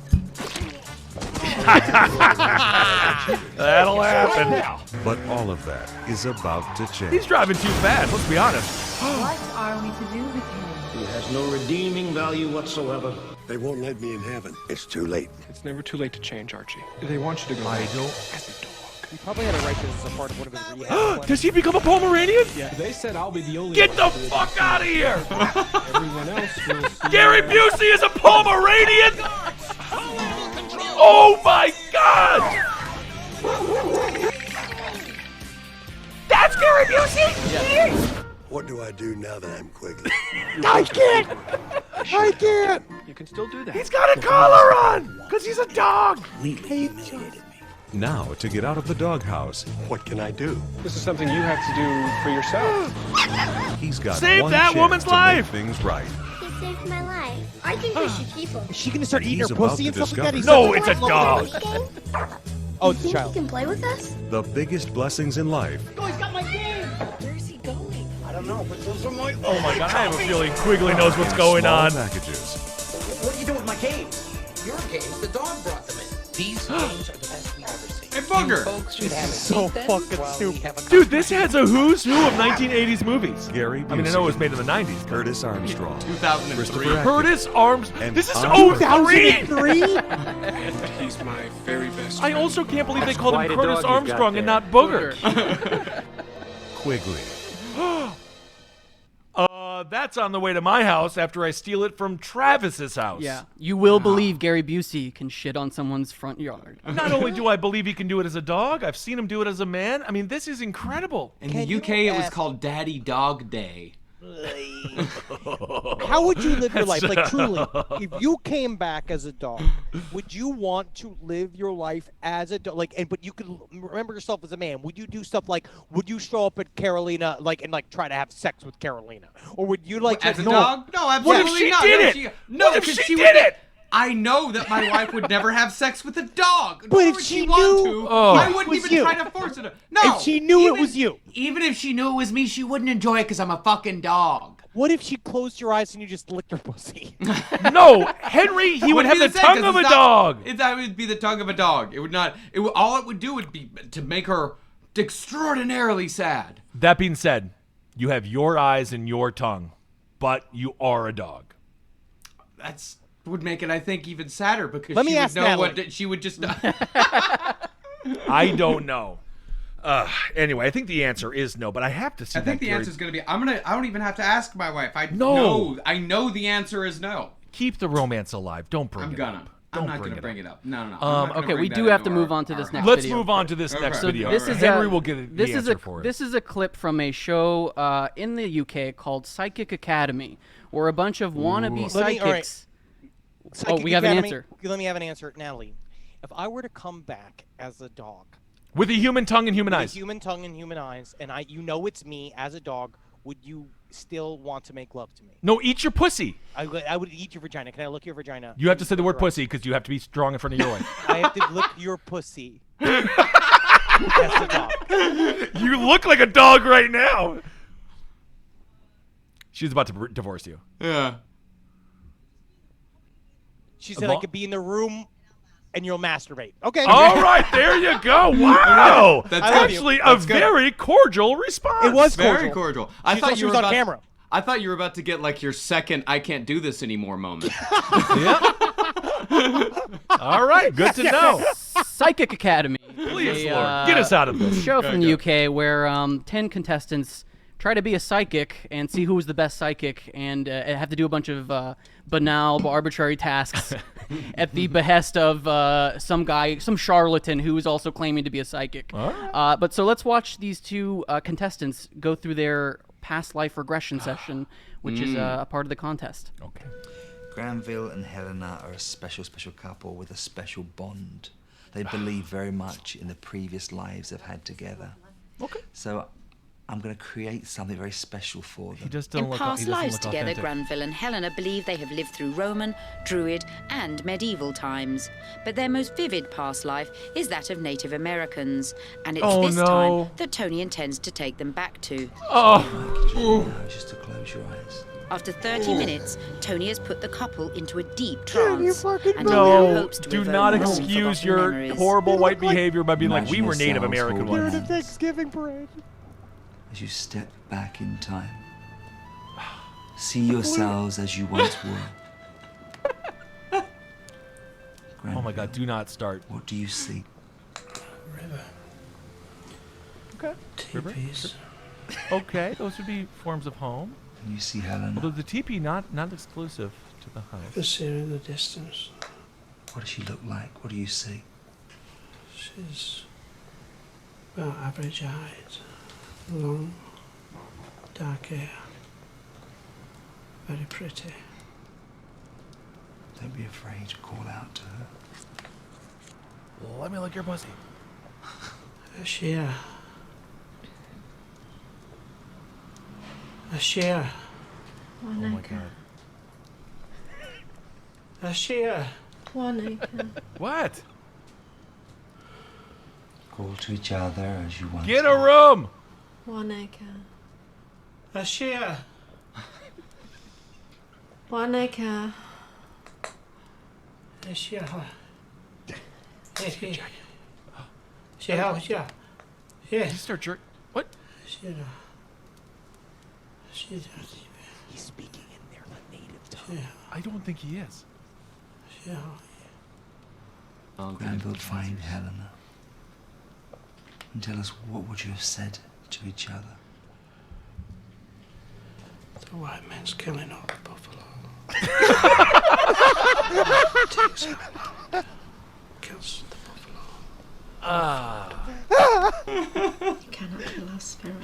That'll happen.
But all of that is about to change.
He's driving too fast, let's be honest.
What are we to do with him?
He has no redeeming value whatsoever. They won't let me in heaven. It's too late.
It's never too late to change, Archie. They want you to go.
I don't.
As a dog.
He probably had a right to this as a part of one of his rehab.
Does he become a Pomeranian?
Yeah. They said I'll be the only
Get the
one
fuck out of here!
Everyone else will see.
Gary Busey is a Pomeranian? Oh my god! That's Gary Busey?
Yeah.
What do I do now that I'm Quigley?
I can't! I can't!
You can still do that.
He's got a collar on! Because he's a dog!
Now, to get out of the doghouse,
What can I do?
This is something you have to do for yourself.
he's got
Save
one
that
chance
woman's
to
life!
make things right.
He saved my life. I think we should keep him.
Is she gonna start eating
He's
her
about
pussy
to
and stuff like that?
discover-
No, it's a dog!
Oh, it's a
Think he
child.
can play with us?
The biggest blessings in life
Oh, he's got my game. Where is he going?
I don't know, but those are my...
Oh my god, I have a feeling Quigley knows what's going
small
on.
packages.
What are you doing with my games? Your games, the dog brought them in. These games are the best we've ever seen.
Hey, Booger!
Folks should have
So fucking stupid.
Dude, this has a who's who of 1980s movies.
Gary Busey.
I mean, I know it was made in the 90s.
Curtis Armstrong.
2003.
Christopher Atkins.
Curtis Arms.
And
This is
Oscar.
03!
And he's my very best
I
friend.
also can't believe they
That's
called him
quite a
Curtis
dog you've got
Armstrong and
there.
not Booger.
Quigley.
That's on the way to my house after I steal it from Travis's house.
Yeah, you will believe Gary Busey can shit on someone's front yard.
Not only do I believe he can do it as a dog, I've seen him do it as a man. I mean, this is incredible.
In the UK, it was called Daddy Dog Day.
How would you live your life? Like, truly, if you came back as a dog, would you want to live your life as a dog? Like, but you could remember yourself as a man. Would you do stuff like, would you show up at Carolina, and try to have sex with Carolina? Or would you, like,
As a
no.
dog? No, absolutely
What if she
not.
did
No,
it?
No,
What if
'cause
she
would
did
ne-
it?
I know that my wife would never have sex with a dog.
But
Nor
if
would
she
want
knew
to,
Oh.
I
it
wouldn't
was
even
you.
try to force it. No.
If she knew it was you.
Even if she knew it was me, she wouldn't enjoy it because I'm a fucking dog.
What if she closed your eyes and you just licked her pussy?
No, Henry, he would have
be
the
same,
tongue
'cause
of a
it's not-
dog.
That would be the tongue of a dog. It would not. All it would do would be to make her extraordinarily sad.
That being said, you have your eyes and your tongue, but you are a dog.
That's would make it, I think, even sadder because
Let me
she would
ask
know
Natalie.
what she would just.
I don't know. Anyway, I think the answer is no, but I have to see
I think
that,
the
Gary.
answer is going to be. I don't even have to ask my wife. I
No.
know the answer is no.
Keep the romance alive. Don't bring
I'm
it
gonna.
up.
I'm
Don't
not going to
it
bring it up. No. I'm not gonna
Okay, we
bring
do
that
have to
into
move
our-
on to this
our-
next
Let's
video.
move on to this next
Okay.
video.
This is
Henry will get the
this is
answer
a
for it.
this is a clip from a show in the UK called Psychic Academy, where a bunch of wannabe
Let me- all right.
psychics.
Psychic
we have an
Academy-
answer.
Let me have an answer, Natalie. If I were to come back as a dog,
With a human tongue and human
with a
eyes.
human tongue and human eyes, and you know it's me as a dog, would you still want to make love to me?
No, eat your pussy.
I would eat your vagina. Can I lick your vagina?
You have to say the word pussy because you have to be strong in front of your wife.
I have to lick your pussy. As a dog.
You look like a dog right now. She's about to divorce you.
Yeah.
She said I could be in the room and you'll masturbate. Okay.
All right, there you go. Wow.
That's
actually a
That's good.
very cordial response.
It was
Very
cordial.
cordial.
She thought she was on camera.
I thought you were about to get like your second "I can't do this anymore" moment.
Yeah. All right, good to know.
Psychic Academy.
Please, Lord, get us out of this.
Show from the UK where 10 contestants try to be a psychic and see who's the best psychic, and have to do a bunch of banal, arbitrary tasks at the behest of some guy, some charlatan who is also claiming to be a psychic. But so let's watch these two contestants go through their past life regression session, which is a part of the contest.
Okay.
Granville and Helena are a special couple with a special bond. They believe very much in the previous lives they've had together.
Okay.
So I'm going to create something very special for them.
He just
In past lives together, Granville and Helena believe they have lived through Roman, Druid, and medieval times. But their most vivid past life is that of Native Americans, and it's this time that Tony intends to take them back to.
Just to close your eyes.
After 30 minutes, Tony has put the couple into a deep trance, and he now
No,
hopes to
do
evoke
not
more
excuse
forgotten
your
memories.
horrible white behavior by being like, we
Imagine
were Native
yourselves
American
holding
ones.
hands
Thanksgiving parade.
as you step back in time. See yourselves as you once were.
Oh my God, do not start.
What do you see?
River.
Okay. River?
Teepees.
Okay, those would be forms of home.
And you see Helena.
Although the teepee not exclusive to the
I
house.
can see her in the distance.
What does she look like? What do you see?
She's about average height, long, dark hair, very pretty.
Don't be afraid to call out to her.
Let me lick your pussy.
Ashia. Ashia.
Oh my God.
Ashia.
What?
Call to each other as you once
Get a
were.
room!
Ashia.
Wanaka.
Ashia. Ashia.
You start jerk. What?
Ashia.
He's speaking in their native tongue.
I don't think he is.
Granville, find Helena. And tell us what would you have said to each other.
The white man's killing all the buffalo. Takes him along. Kills the buffalo.
You cannot kill our spirit.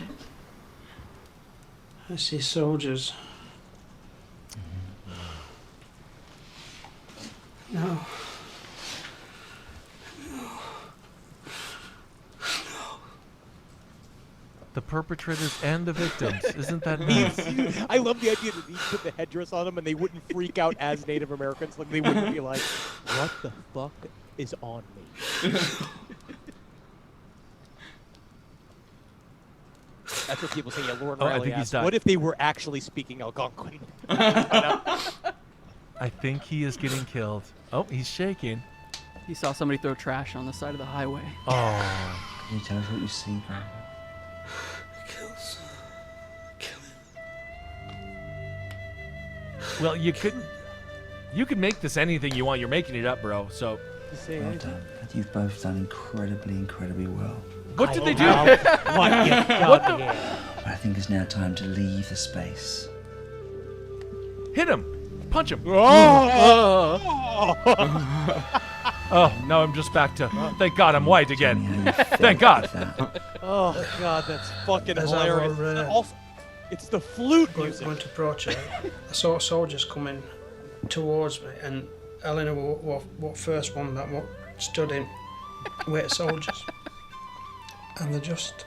I see soldiers. No.
The perpetrators and the victims. Isn't that nice?
I love the idea that he put the headdress on them and they wouldn't freak out as Native Americans. Like they wouldn't be like, "What the fuck is on me?" That's what people say. Yeah, Lord
Oh, I
Riley
think he's
asked,
died.
what if they were actually speaking Algonquin?
I think he is getting killed. Oh, he's shaking.
He saw somebody throw trash on the side of the highway.
Oh.
Can you tell us what you see, Granville?
Well, you could make this anything you want. You're making it up, bro. So.
Well done. You've both done incredibly well.
What did they do?
What the? But I think it's now time to leave the space.
Hit him. Punch him.
Oh,
now I'm just back to. Thank God I'm white again. Thank God.
Oh God, that's fucking
As
hilarious.
I were,
Also, it's the flute music.
Going to approach her, I saw soldiers coming towards me, and Eleanor was first one that stood in with soldiers, and they just.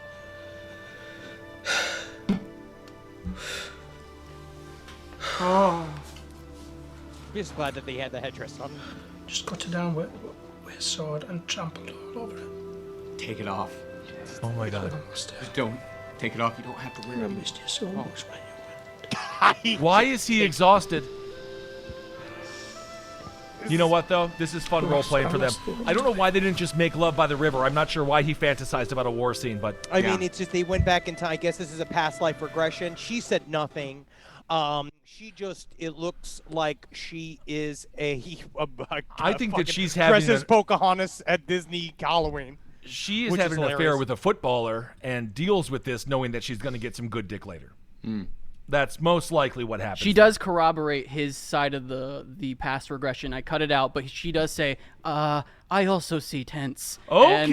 Oh.
I'm just glad that they had the headdress on.
Just cut her down with a sword and trampled all over it.
Take it off.
Oh my God.
Just don't take it off. You don't have to wear
I
it.
missed you so much, man.
Why is he exhausted? You know what, though? This is fun role-playing for them. I don't know why they didn't just make love by the river. I'm not sure why he fantasized about a war scene, but...
I mean, it's just they went back in time. I guess this is a past life regression. She said nothing. It looks like she is
I think that she's having
dresses Pocahontas at Disney Halloween.
She is having an affair with a footballer and deals with this knowing that she's going to get some good dick later. That's most likely what happens.
She does corroborate his side of the past regression. I cut it out, but she does say, I also see tents.
Okay.
And,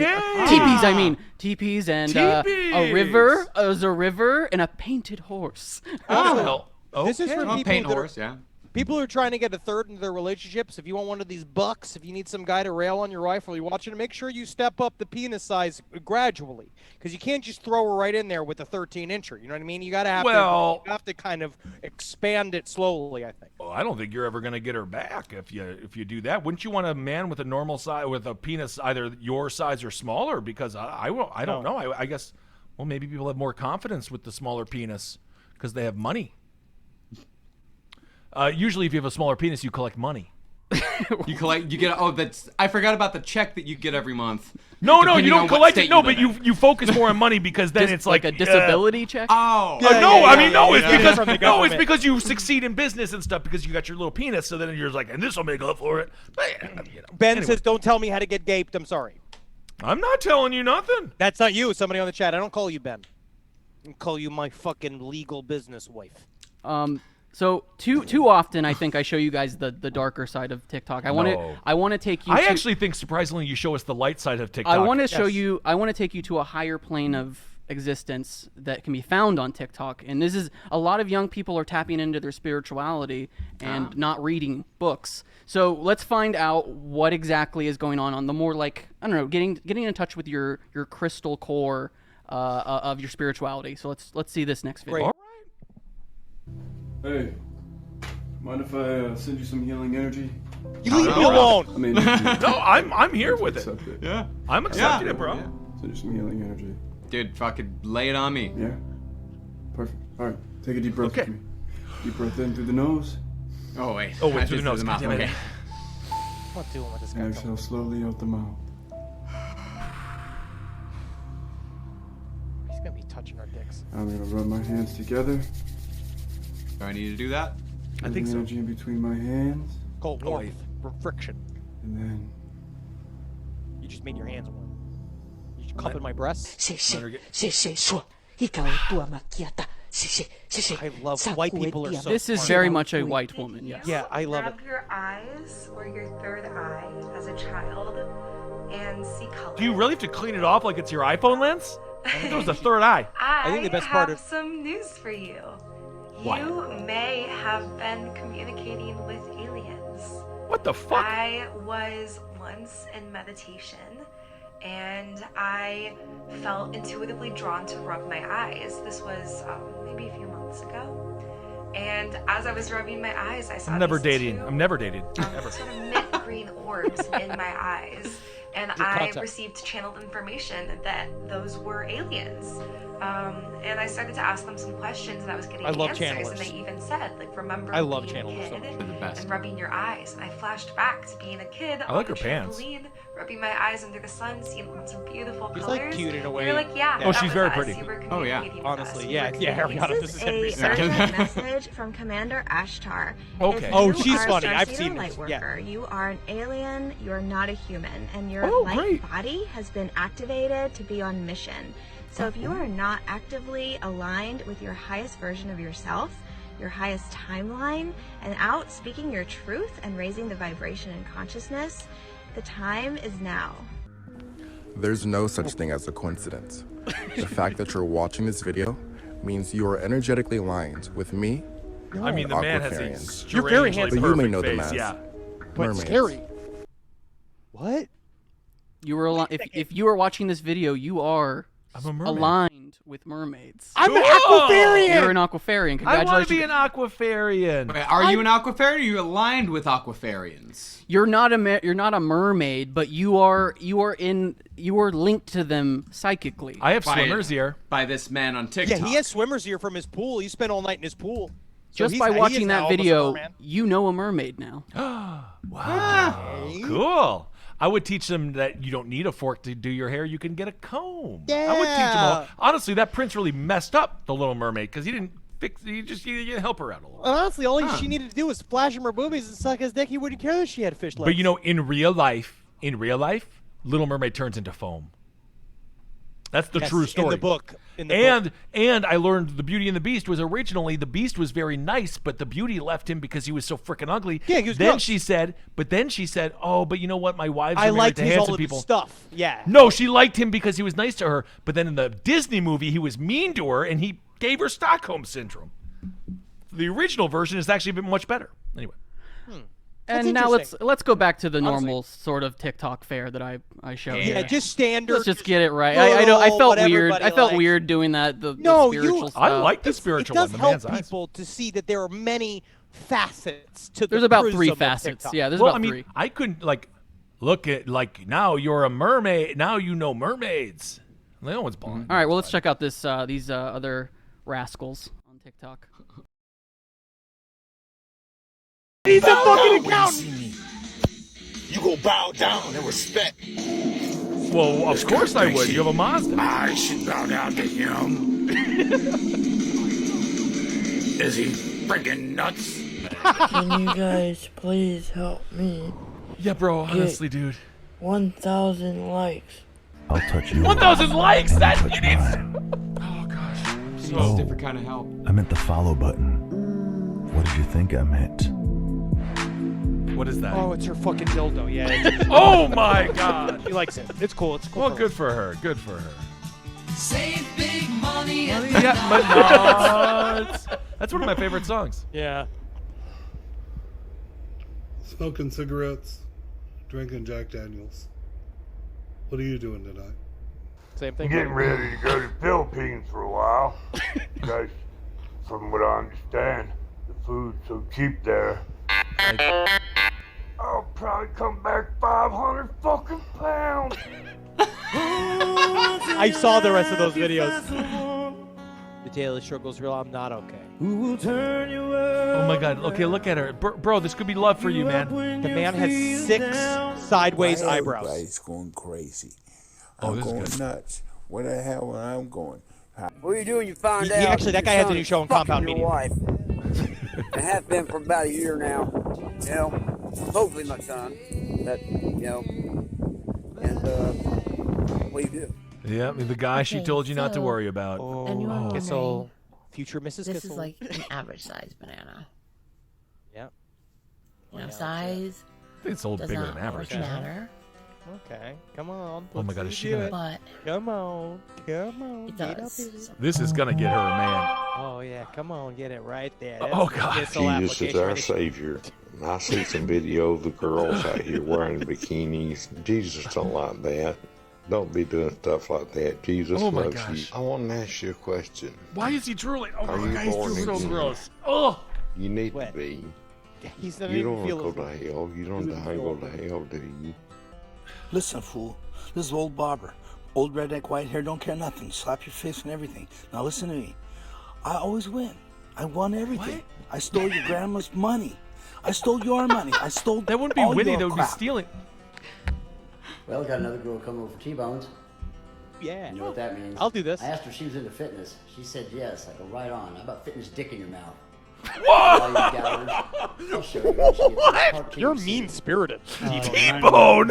teepees, I mean. Teepees and a river. There's a river and a painted horse.
This is for
Well,
people
paint
that
horse,
are, people who are trying to get a third into their relationships. If you want one of these bucks, if you need some guy to rail on your wife while you're watching it, make sure you step up the penis size gradually, because you can't just throw her right in there with a 13-incher. You know what I mean? You gotta have to kind of expand it slowly. I think.
Well, I don't think you're ever going to get her back if you do that. Wouldn't you want a man with a normal size, with a penis either your size or smaller? Because I don't know. I guess maybe people have more confidence with the smaller penis because they have money. Usually, if you have a smaller penis, you collect money.
I forgot about the check that you get every month.
No, you don't collect it. No, but you focus more on money because then it's like
a disability check.
It's because you succeed in business and stuff because you got your little penis. So then you're like, and this will make up for it.
Ben says, "Don't tell me how to get gaped." I'm sorry.
I'm not telling you nothing.
That's not you. Somebody on the chat. I don't call you Ben. I call you my fucking legal business wife.
So too often, I think I show you guys the darker side of TikTok. I want to take you.
I actually think surprisingly you show us the light side of TikTok.
I want to show you. I want to take you to a higher plane of existence that can be found on TikTok. And this is a lot of young people are tapping into their spirituality and not reading books. So let's find out what exactly is going on the more like, I don't know, getting in touch with your crystal core of your spirituality. So let's see this next video.
Hey, mind if I send you some healing energy?
You leave me alone.
I mean,
no, I'm here with it.
Yeah,
I'm accepting it, bro.
Yeah. Send you some healing energy.
Dude, fucking lay it on me.
Yeah. Perfect. All right, take a deep breath with me. Deep breath in through the nose.
Oh wait.
Through the nose.
The mouth. Okay.
I'm not doing what this guy.
Exhale slowly out the mouth.
He's gonna be touching our dicks.
I'm gonna rub my hands together.
Do I need to do that?
I think so.
Energy in between my hands.
Cold warmth, friction.
And then
you just made your hands warm. You just cupping my breasts. I love white people are so.
This is very much a white woman. Yes.
Yeah, I love it.
Grab your eyes or your third eye as a child and see color.
Do you really have to clean it off like it's your iPhone lens? I think it was the third eye.
I
think the best
have
part of
some news for you.
What?
You may have been communicating with aliens.
What the fuck?
I was once in meditation and I felt intuitively drawn to rub my eyes. This was maybe a few months ago. And as I was rubbing my eyes, I saw
I'm never
these
dating.
two,
I'm never dating. Ever.
sort of mint green orbs in my eyes. And I received channeled information that those were aliens. And I started to ask them some questions, and I was getting answers.
Channelers.
And they even said, like, remember
I love
being a
channelers
kid
so much.
They're the best.
and rubbing your eyes. And I flashed back to being a kid
I like
on
her
the
pants.
trampoline, rubbing my eyes under the sun, seeing lots of beautiful
She's,
colors.
like, cute in a way.
You're like, yeah.
Oh,
that
she's
was
very
us.
pretty.
You were
Oh, yeah.
communicating with us.
Honestly,
You
yeah,
were
Ariana, this is Henry
communicating.
Sack.
Message from Commander Ashtar.
Okay.
If
Oh,
you
she's
are a
funny. I've
Starseeder
seen
light
this.
worker, you are an alien. You're not a human, and your
Oh,
light
great.
body has been activated to be on mission. So if you are not actively aligned with your highest version of yourself, your highest timeline, and out speaking your truth and raising the vibration and consciousness, the time is now.
There's no such thing as a coincidence. The fact that you're watching this video means you are energetically aligned with me.
I mean, the man has a
Aquafarian.
strangely
You're very handsome.
But you may
perfect
know them
face,
as
yeah.
But
mermaids.
scary. What?
You were if you are watching this video, you are
I'm a mermaid.
aligned with mermaids.
I'm an Aquafarian!
You're an Aquafarian.
I want
Congratulations.
to be an Aquafarian.
Wait, are you an Aquafarian or are you aligned with Aquafarians?
You're not a mermaid, but you are linked to them psychically.
I have swimmer's ear.
By this man on TikTok.
Yeah, he has swimmer's ear from his pool. He spent all night in his pool. So
Just
he's-
by
he
watching
is
that
now almost a
video,
merman.
you know a mermaid now.
Wow. Cool. I would teach them that you don't need a fork to do your hair. You can get a comb. I would teach them all. Honestly, that prince really messed up The Little Mermaid because he didn't fix. You help her out a little.
And honestly, all she needed to do was flash him her boobies and suck his dick. He wouldn't care that she had fish legs.
But you know, in real life, Little Mermaid turns into foam. That's the true story.
In the book.
And I learned the Beauty and the Beast was originally the Beast was very nice, but the Beauty left him because he was so freaking ugly.
Yeah, he was
Then
gross.
she said, oh, but you know what? My wives are married to handsome people.
Stuff. Yeah.
No, she liked him because he was nice to her. But then in the Disney movie, he was mean to her, and he gave her Stockholm syndrome. The original version is actually a bit much better. Anyway.
And now let's go back to the normal sort of TikTok fare that I showed.
Yeah, just standard.
Let's just get it right. I felt weird. I felt weird doing that. The spiritual stuff.
I like the spiritual one.
It does help people to see that there are many facets to the
There's about
prism
3
of
facets.
TikTok.
Yeah, there's
Well,
about
I mean,
3.
I couldn't look at now you're a mermaid. Now you know mermaids. No one's blind.
All right, well let's check out these other rascals on TikTok.
He's a fucking accountant.
You go bow down in respect.
Well, of course I would. You have a Mazda.
I should bow down to him. Is he freaking nuts?
Can you guys please help me?
Yeah, bro. Honestly, dude.
1,000 likes.
I'll touch you.
1,000 likes. That you need.
Oh gosh.
Oh,
different kind of help.
I meant the follow button. What did you think I meant?
What is that?
Oh, it's her fucking dildo. Yeah.
Oh my God.
He likes it. It's cool. It's cool.
Well, good for her. Good for her.
Save big money at
Menards. That's one of my favorite songs.
Yeah.
Smoking cigarettes, drinking Jack Daniels. What are you doing tonight?
Same thing.
Getting ready to go to the Philippines for a while. Because, from what I understand, the food's so cheap there. I'll probably come back 500 fucking pounds.
I saw the rest of those videos. The daily struggle's real. I'm not okay.
Oh my God. Okay, look at her. Bro, this could be love for you, man.
The man has 6 sideways eyebrows.
Everybody's going crazy.
Oh,
I'm
this is
going
good.
nuts. Where the hell am I going?
What are you doing? You found
He
out.
actually, that guy has a new show on Compound
Your
Media.
wife. I have been for about a year now. You know, hopefully my son. That you know, and what do you do?
Yeah, the guy she told you not to
so-
worry about.
And you were wondering,
Kissel, future Mrs.
This
Kissel.
is like an average size banana.
Yeah.
You know, size
It's a little
does
bigger
not
than average.
always matter.
Okay, come on.
Oh my God, is she gonna?
But
Come on, come on.
it
Get up
does.
here.
This is gonna get her a man.
Oh yeah, come on, get it right there.
Oh,
That's the
God.
Kissel
Jesus is
application
our
right there.
Savior. I see some video of the girls out here wearing bikinis. Jesus don't like that. Don't be doing stuff like that. Jesus
Oh my
loves
gosh.
you. I want to ask you a question.
Why is he drooling? Oh
Are
my
you
God, he's
born
drooling so
again?
gross. Oh.
You need
What?
to be.
He's not
You
even
don't want to
feeling.
go to hell. You don't want to go to hell, do you?
Listen, fool. This is old barber. Old redneck, white hair, don't care nothing. Slap your face and everything. Now listen to me. I always win. I won everything. I stole your grandma's money. I stole your money. I stole
That wouldn't be
all
winning.
your
That would be
crap.
stealing.
Well, got another girl coming over for T-bones.
Yeah.
You know what that means?
I'll do this.
I asked her if she was into fitness. She said yes. I go, right on. How about fitting his dick in your mouth?
Whoa!
I'll show you when she gets
What?
part
You're
T-bone.
mean-spirited.
T-Bone.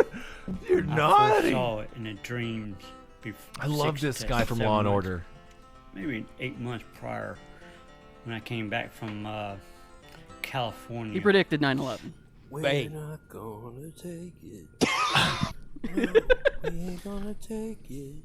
You're
I first
naughty.
saw it in a dream.
I love this guy from Law and Order.
Maybe 8 months prior, when I came back from California.
He predicted 9/11.
We're
Hey.
not gonna take it. No, we ain't gonna take it.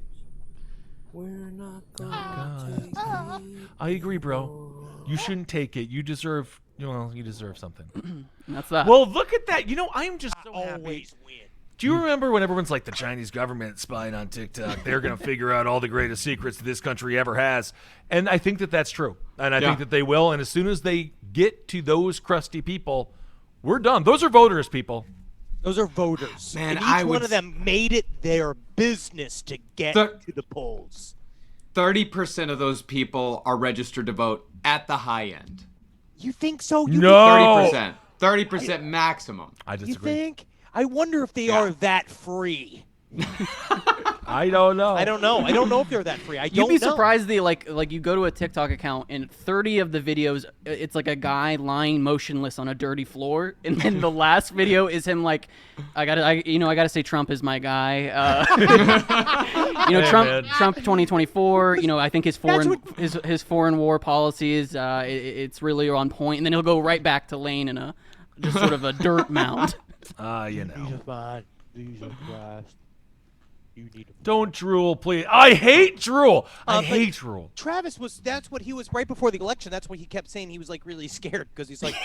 We're not gonna take it.
I agree, bro. You shouldn't take it. You deserve. Well, you deserve something.
That's that.
Well, look at that. You know, I am just so happy.
Always win.
Do you remember when everyone's like, the Chinese government spying on TikTok? They're going to figure out all the greatest secrets this country ever has. And I think that that's true. And I think that they will. And as soon as they get to those crusty people, we're done. Those are voters, people.
Those are voters.
Man,
and each
I
one
would
of them made it their business to get to the polls.
30% of those people are registered to vote at the high end.
You think so? You
No.
30%. 30% maximum.
I
You
disagree.
think? I wonder if they are that free.
I don't know.
I don't know. I don't know if they're that free. I don't
You'd be
know.
surprised the like you go to a TikTok account and 30 of the videos it's like a guy lying motionless on a dirty floor, and then the last video is him like, I gotta say Trump is my guy.
Hey,
Trump 2024. I think his foreign war policies it's really on point, and then he'll go right back to laying in a just sort of a dirt mound.
Don't drool, please. I hate drool. I hate drool.
Travis that's what he was right before the election. That's what he kept saying. He was like really scared because he's like,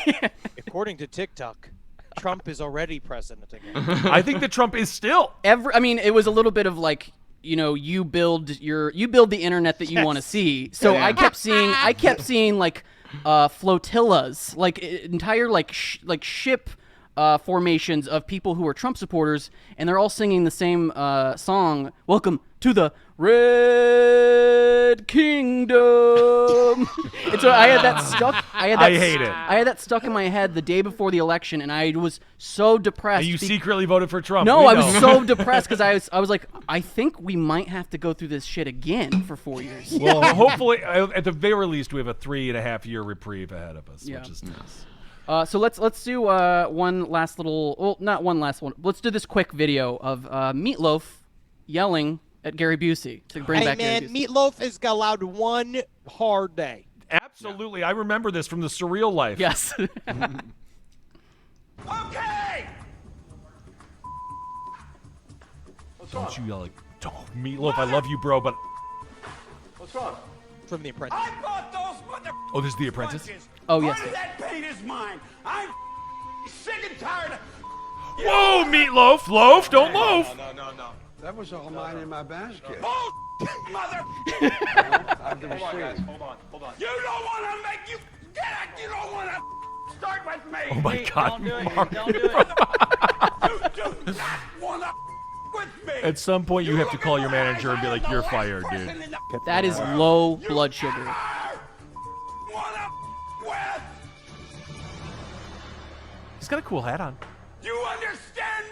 according to TikTok, Trump is already president again.
I think that Trump is still.
It was a little bit of like, you build the internet that you want to see. So
Yeah.
I kept seeing like flotillas, like entire ship formations of people who are Trump supporters, and they're all singing the same song, "Welcome to the Red Kingdom." And so I had that stuck. I
hate it.
I had that stuck in my head the day before the election, and I was so depressed.
You secretly voted for Trump.
No,
We
I was
know.
so depressed because I was like, I think we might have to go through this shit again for 4 years.
Well, hopefully, at the very least, we have a 3.5 year reprieve ahead of us, which is nice.
So let's do one last little. Well, not one last one. Let's do this quick video of Meatloaf yelling at Gary Busey to bring back Gary Busey.
Meatloaf is allowed one hard day.
Absolutely, I remember this from the Surreal Life.
Yes.
Okay!
Don't you yell like, Meatloaf, I love you, bro, but...
What's wrong?
From The Apprentice.
I bought those mother.
Oh, this is The Apprentice?
Oh, yes.
Part of that pain is mine. I'm sick and tired of.
Whoa, Meatloaf, loaf, don't loaf.
No.
That was all mine in my basket.
Bull, mother.
I've never
Hold on,
seen
guys.
it.
Hold on. You don't want to make you get it. You don't want to start with me.
Oh my God,
Don't do it.
Mark.
Don't do it. You do not want to with me.
At some point, you have to call your manager and be like, you're fired, dude.
That is low blood sugar.
He's got a cool hat on.
You understand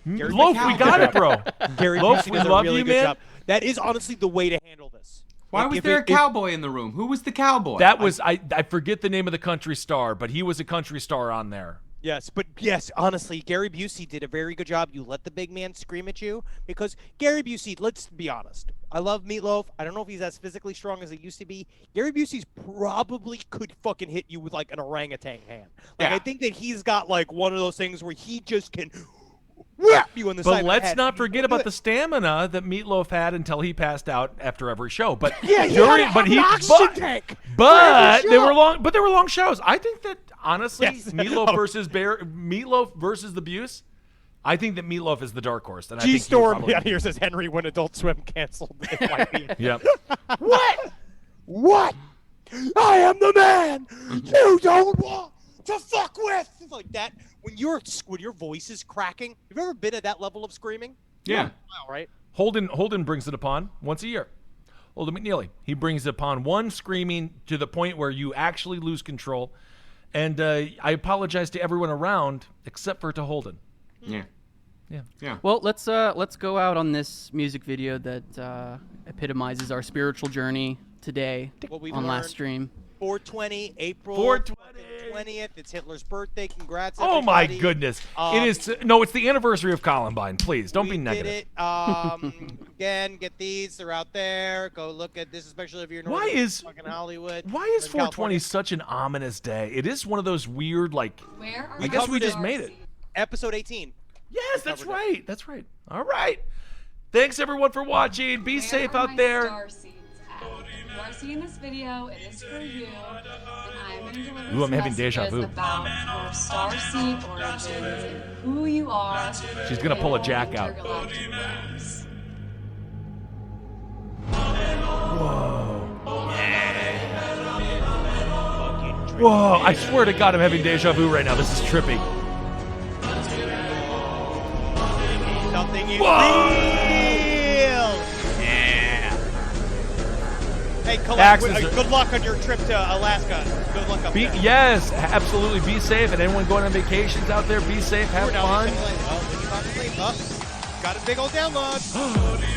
me?
Loaf, we got it, bro.
Gary
Loaf,
Busey
we
does a
love
really
you,
good
man.
job. That is honestly the way to handle this.
Why
Like,
was
if
there
it-
a cowboy in the room? Who was the cowboy?
That was, I forget the name of the country star, but he was a country star on there.
Yes, but yes, honestly, Gary Busey did a very good job. You let the big man scream at you because Gary Busey, let's be honest. I love Meatloaf. I don't know if he's as physically strong as he used to be. Gary Busey's probably could fucking hit you with like an orangutan hand. Like
Yeah.
I think that he's got like one of those things where he just can whap you in the side
But
of the
let's
head.
not forget about the stamina that Meatloaf had until he passed out after every show. But
Yeah, he
during,
had
but
an
he,
oxygen
but,
tank
but
for every
they were
show.
long. But they were long shows. I think that honestly,
Yes.
Meatloaf versus the Buse. I think that Meatloaf is the dark horse. And I
G
think he
Storm
probably-
out here says Henry when Adult Swim canceled.
Yep.
What? What? I am the man you don't want to fuck with. It's like that when your voice is cracking. Have you ever been at that level of screaming?
Yeah.
Wow, right?
Holden brings it upon once a year. Holden McNeely. He brings it upon one screaming to the point where you actually lose control. And I apologize to everyone around except for to Holden.
Yeah.
Well, let's go out on this music video that epitomizes our spiritual journey today
What we've
on last
learned.
stream.
420, April 20th. It's Hitler's birthday. Congrats,
Oh my
everybody.
goodness!
Um,
It is no. It's the anniversary of Columbine. Please don't be
We
negative.
did it. Again, get these. They're out there. Go look at this, especially if you're in
Why is-
fucking Hollywood.
Why is
or in
420
California.
such an ominous day? It is one of those weird like.
Where are
I guess we
covered
just
it.
made it.
Episode 18.
Yes, that's right. That's right. All right. Thanks everyone for watching. Be safe out there.
Star seeds at? You are seeing this video, it is for you, and I'm going to deliver
Ooh, I'm
some
having deja
messages
vu.
about your star seed origins and who you are.
She's gonna pull a
in
Jack out.
intergalactic realms.
Whoa! I swear to God, I'm having deja vu right now. This is trippy.
Something you
Whoa!
feel. Yeah. Hey,
Axes
Colette,
are-
good luck on your trip to Alaska. Good luck up there.
Yes, absolutely. Be safe, and anyone going on vacations out there, be safe, have
We're down
fun.
in Timberland. Oh, when you talk to me, Got a big old download.